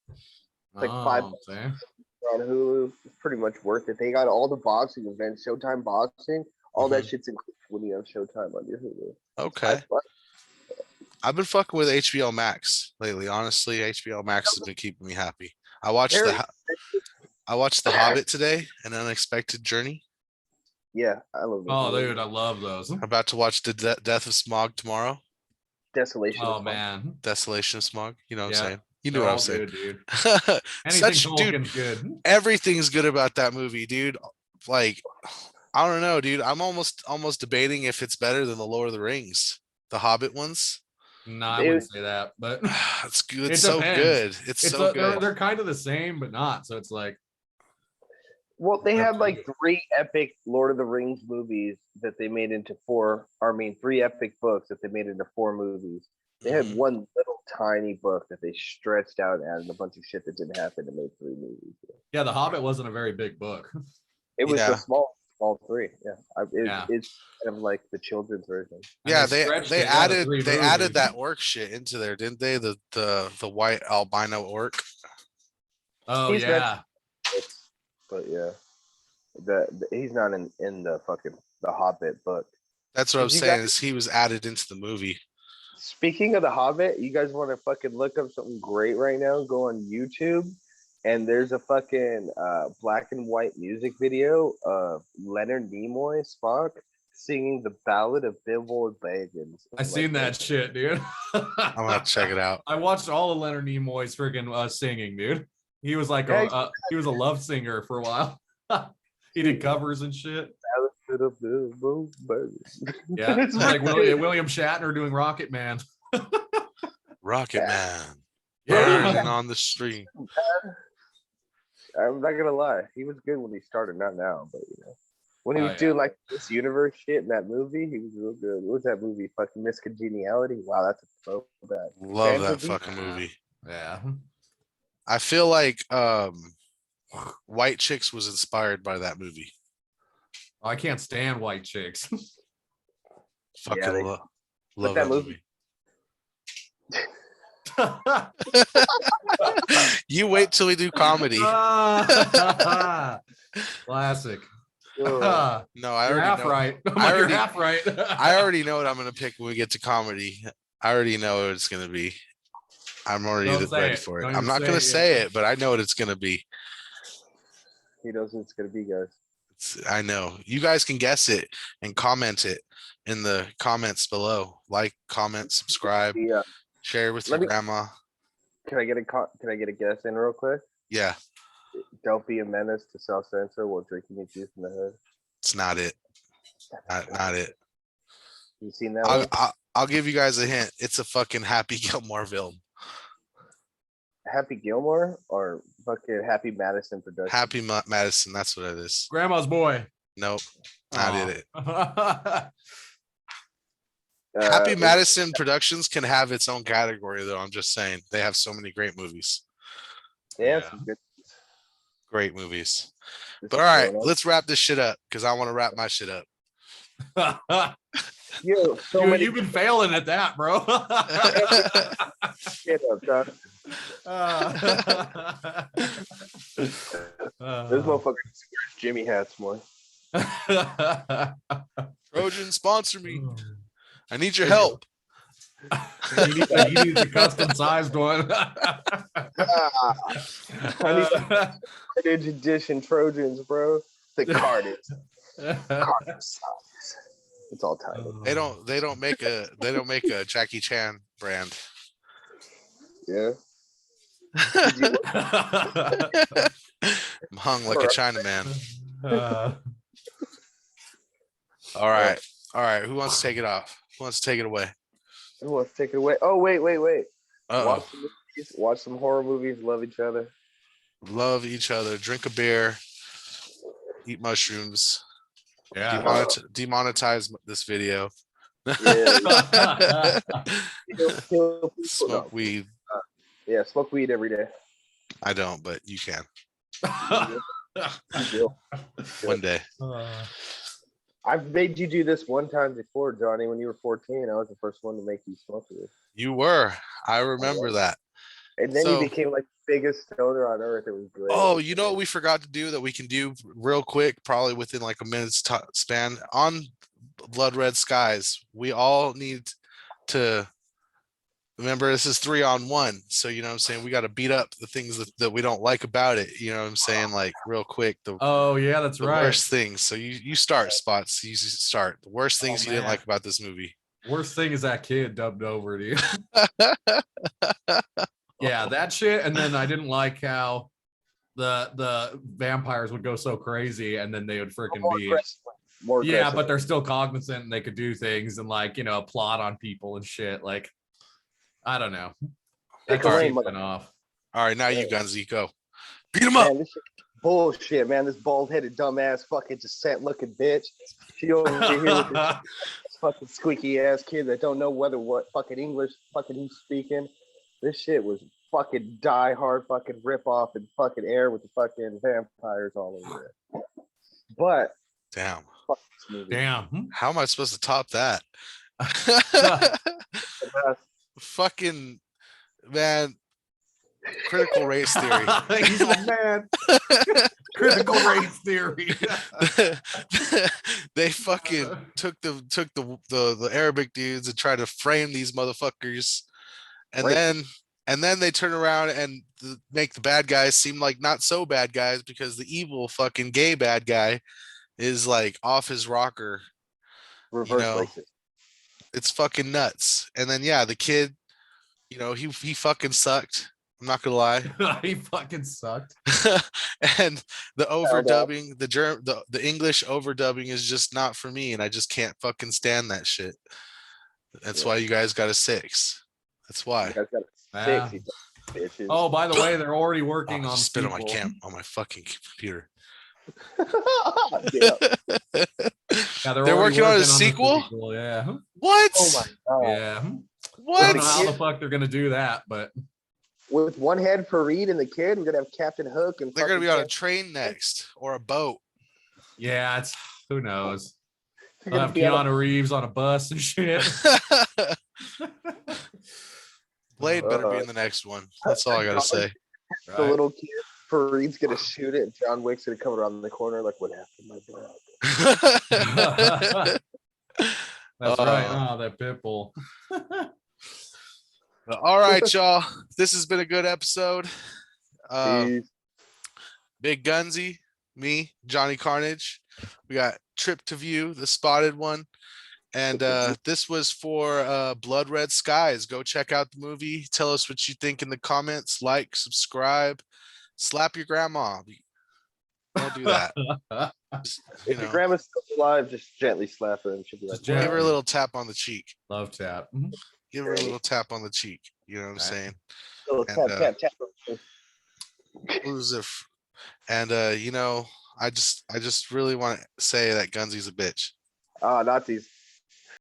C: Like $5
B: see?
C: on Hulu. It's pretty much worth it. They got all the boxing events, Showtime boxing. All that shit's included when you have Showtime on your Hulu.
A: Okay. I've been fucking with HBO Max lately. Honestly, HBO Max has been keeping me happy. I watched The Hobbit today, An Unexpected Journey.
C: Yeah, I love it.
B: Oh, dude, I love those.
A: I'm about to watch the Death of Smog tomorrow.
C: Desolation.
B: Oh man,
A: Desolation of Smog. You know what I'm
B: Yeah.
A: saying? You knew what I was saying.
B: Good, dude.
A: Such
B: Tolkien's
A: dude.
B: good.
A: Everything's good about that movie, dude. Like, I don't know, dude. I'm almost debating if it's better than the Lord of the Rings, the Hobbit ones.
B: No, I wouldn't say that, but
A: it's good. It's
B: It
A: so
B: depends.
A: good. It's so good.
B: They're kind of the same, but not. So it's like,
C: Well, they
B: Up
C: had
B: to
C: like
B: you.
C: 3 epic Lord of the Rings movies that they made into 4. I mean, 3 epic books that they made into 4 movies. They had one little tiny book that they stretched out and added a bunch of shit that didn't happen to make 3 movies.
B: yeah, The Hobbit wasn't a very big book.
C: It was
A: Yeah.
C: the small 3. Yeah,
B: Yeah.
C: It's kind of like the children's version.
B: And
A: Yeah,
B: stretched
A: they
B: it down to
A: added
B: 3
A: they added
B: movies.
A: that orc shit into there, didn't they? The white albino orc.
B: Oh
C: He's
B: yeah,
C: But yeah, he's not in the fucking the Hobbit book.
A: That's what I'm
C: Did you
A: saying.
C: guys-
A: Is he was added into the movie.
C: Speaking of the Hobbit, you guys want to fucking look up something great right now? Go on YouTube, and there's a fucking black and white music video of Leonard Nimoy, Spock, singing the Ballad of Bilbo Baggins.
B: I seen that shit, dude.
A: I'm gonna check it out.
B: I watched all of Leonard Nimoy's freaking singing, dude. He was like he was a love singer for a while. He did covers and shit.
C: Ballad of Bilbo Baggins.
B: Yeah, it's like William Shatner doing Rocket Man.
A: Rocket
C: Yeah.
A: Man.
B: Yeah.
A: Burning on the street.
C: I'm not gonna lie, he was good when he started, not now, but you know. When he was
B: yeah.
C: doing like this universe shit in that movie, he was real good. What was that movie? Fucking Miss Congeniality. Wow, that's a throwback.
A: Love that
C: Fantasy?
A: fucking movie.
B: Yeah.
A: I feel like White Chicks was inspired by that movie.
B: I can't stand white chicks.
A: Fucking
C: they-
A: love
C: that
A: that movie. You wait till we do comedy.
B: Classic.
C: Ugh.
A: No, I
B: You're
A: already
B: half
A: know.
B: right. I'm
A: I
B: like, you're
A: already-
B: half right.
A: I already know what I'm gonna pick when we get to comedy. I already know what it's gonna be. I'm already
B: Don't say
A: ready
B: it.
A: for it.
B: Don't
A: I'm
B: even
A: not
B: say
A: gonna
B: it
A: say
B: yet.
A: it, but I know what it's gonna be.
C: He knows what it's gonna be, guys.
A: I know. You guys can guess it and comment it in the comments below. Like, comment, subscribe,
C: Yeah.
A: share with
C: Let
A: your
C: me-
A: grandma.
C: Can I get a guess in real quick?
A: Yeah,
C: Don't be a menace to self censor while drinking your juice in the hood.
A: it's not it. Not it.
C: You seen that one?
A: I'll give you guys a hint. It's a fucking Happy Gilmore film.
C: Happy Gilmore or fucking Happy Madison production.
A: Happy Madison. That's what it is.
B: Grandma's Boy.
A: Nope. I did it.
B: it.
A: Happy Madison Productions can have its own category, though. I'm just saying they have so many great movies.
C: Yeah,
B: Yeah.
C: some good.
A: Great movies.
C: this
A: But
C: is
A: all right,
C: going on.
A: let's wrap this shit up because I want to wrap my shit up.
C: Yo, so
B: Dude,
C: many
B: you've been failing at that, bro.
C: shit up, John. This motherfucker wears Jimmy hats more.
A: Trojan, sponsor me. I need your help.
B: he needs a custom sized one.
C: I need the Carnage edition Trojans, bro. The Carnage. Carnage size. It's all titled.
A: They don't make a Jackie Chan brand.
C: Yeah.
A: I'm hung like a Chinaman.
B: Uh,
A: All right. All right. Who wants to take it off? Who wants to take it away?
C: Who wants to take it away? Oh, wait.
A: Uh-oh.
C: Watch some movies. Watch some horror movies. Love each other.
A: Love each other. Drink a beer. Eat mushrooms.
B: yeah.
A: Demonetize this video.
C: Yeah. Kill people.
A: Smoke
C: No.
A: weed.
C: Yeah, smoke weed every day.
A: I don't, but you can
C: Deal.
A: one day.
C: I've made you do this one time before, Johnny, when you were 14. I was the first one to make you smoke weed.
A: You were. I remember that.
C: And then
A: So-
C: you became like the biggest stoner on earth. It was great.
A: Oh, you know what we forgot to do that we can do real quick, probably within like a minute's span on Blood Red Skies. We all need to remember this is 3-on-1. So you know what I'm saying? We got to beat up the things that we don't like about it. You know what I'm saying? Like real quick.
B: Oh yeah, that's
A: The
B: right.
A: worst things. So you start, Spots. You start. The worst things you didn't
B: man.
A: like about this movie.
B: Worst thing is that kid dubbed over to you. Yeah, that shit. And then I didn't like how the vampires would go so crazy, and then they would freaking
C: More
B: be
C: aggressive. More
B: yeah,
C: aggressive.
B: but they're still cognizant and they could do things and like plot on people and shit. Like I don't know.
C: Pick
B: That
C: a
B: just
C: lane,
B: went off.
A: All right, now you
C: Yeah.
A: Gunsy, go. Beat him up.
C: Man, this shit bullshit, man. This bald-headed dumbass fucking descent-looking bitch. She over here with this fucking squeaky ass kid that don't know what fucking English fucking he's speaking. This shit was fucking die hard fucking rip off and fucking air with the fucking vampires all over it. But
A: Damn.
C: fuck this movie.
B: Damn.
A: How am I supposed to top that? Fucking man. Critical race theory.
B: He's like, man. Critical race theory.
A: They fucking took the Arabic dudes and tried to frame these motherfuckers, and
C: Right.
A: then they turn around and make the bad guys seem like not so bad guys because the evil fucking gay bad guy is like off his rocker.
C: Reverse
A: know,
C: racist.
A: It's fucking nuts. And then yeah, the kid, he fucking sucked. I'm not gonna lie.
B: He fucking sucked.
A: And the overdubbing, the English overdubbing is just not for me, and I just can't fucking stand that shit. That's why you guys got a 6. That's why.
C: You guys got a
B: Yeah.
C: 6, you bitches.
B: Oh, by the way, they're already working
A: Oh,
B: on
A: spit on my
B: sequel.
A: on my fucking computer.
C: Yeah.
B: Yeah,
A: They're
B: already
A: working on a
B: the
A: sequel?
B: Yeah.
A: What?
C: Oh my god.
B: Yeah. I
A: What?
B: don't know how the fuck they're gonna do that, but
C: With one head for Reed and the kid, we're gonna have Captain Hook and
A: They're gonna be
C: fucking
A: on a train next or a boat.
B: yeah, it's who knows.
C: They're
B: They'll
C: gonna
B: have
C: be on a-
B: Keanu Reeves on a bus and shit.
A: Blade better be in the next one. That's all I gotta say.
C: the
B: Right?
C: little kid. Fareed's gonna shoot it, and John Wick's gonna come around the corner like, "What happened, my brother?"
B: That's right. Oh, that pit bull.
A: All right, y'all. This has been a good episode.
C: Peace.
A: Big Gunsy, me, Johnny Carnage. We got Trip to View, the spotted one. And this was for Blood Red Skies. Go check out the movie. Tell us what you think in the comments. Like, subscribe, slap your grandma. Don't do that. Just,
C: If your grandma's still alive, just gently slap her, and she'll be like,
B: Just
A: give her a
B: gently.
A: little tap on the cheek.
B: Love tap.
A: Give her a little tap on the cheek. You know what I'm
B: Right.
A: saying?
C: "Little
A: And,
C: tap, tap, tap."
A: Who's if and you know, I just really want to say that Gunzy's a bitch.
C: Nazis.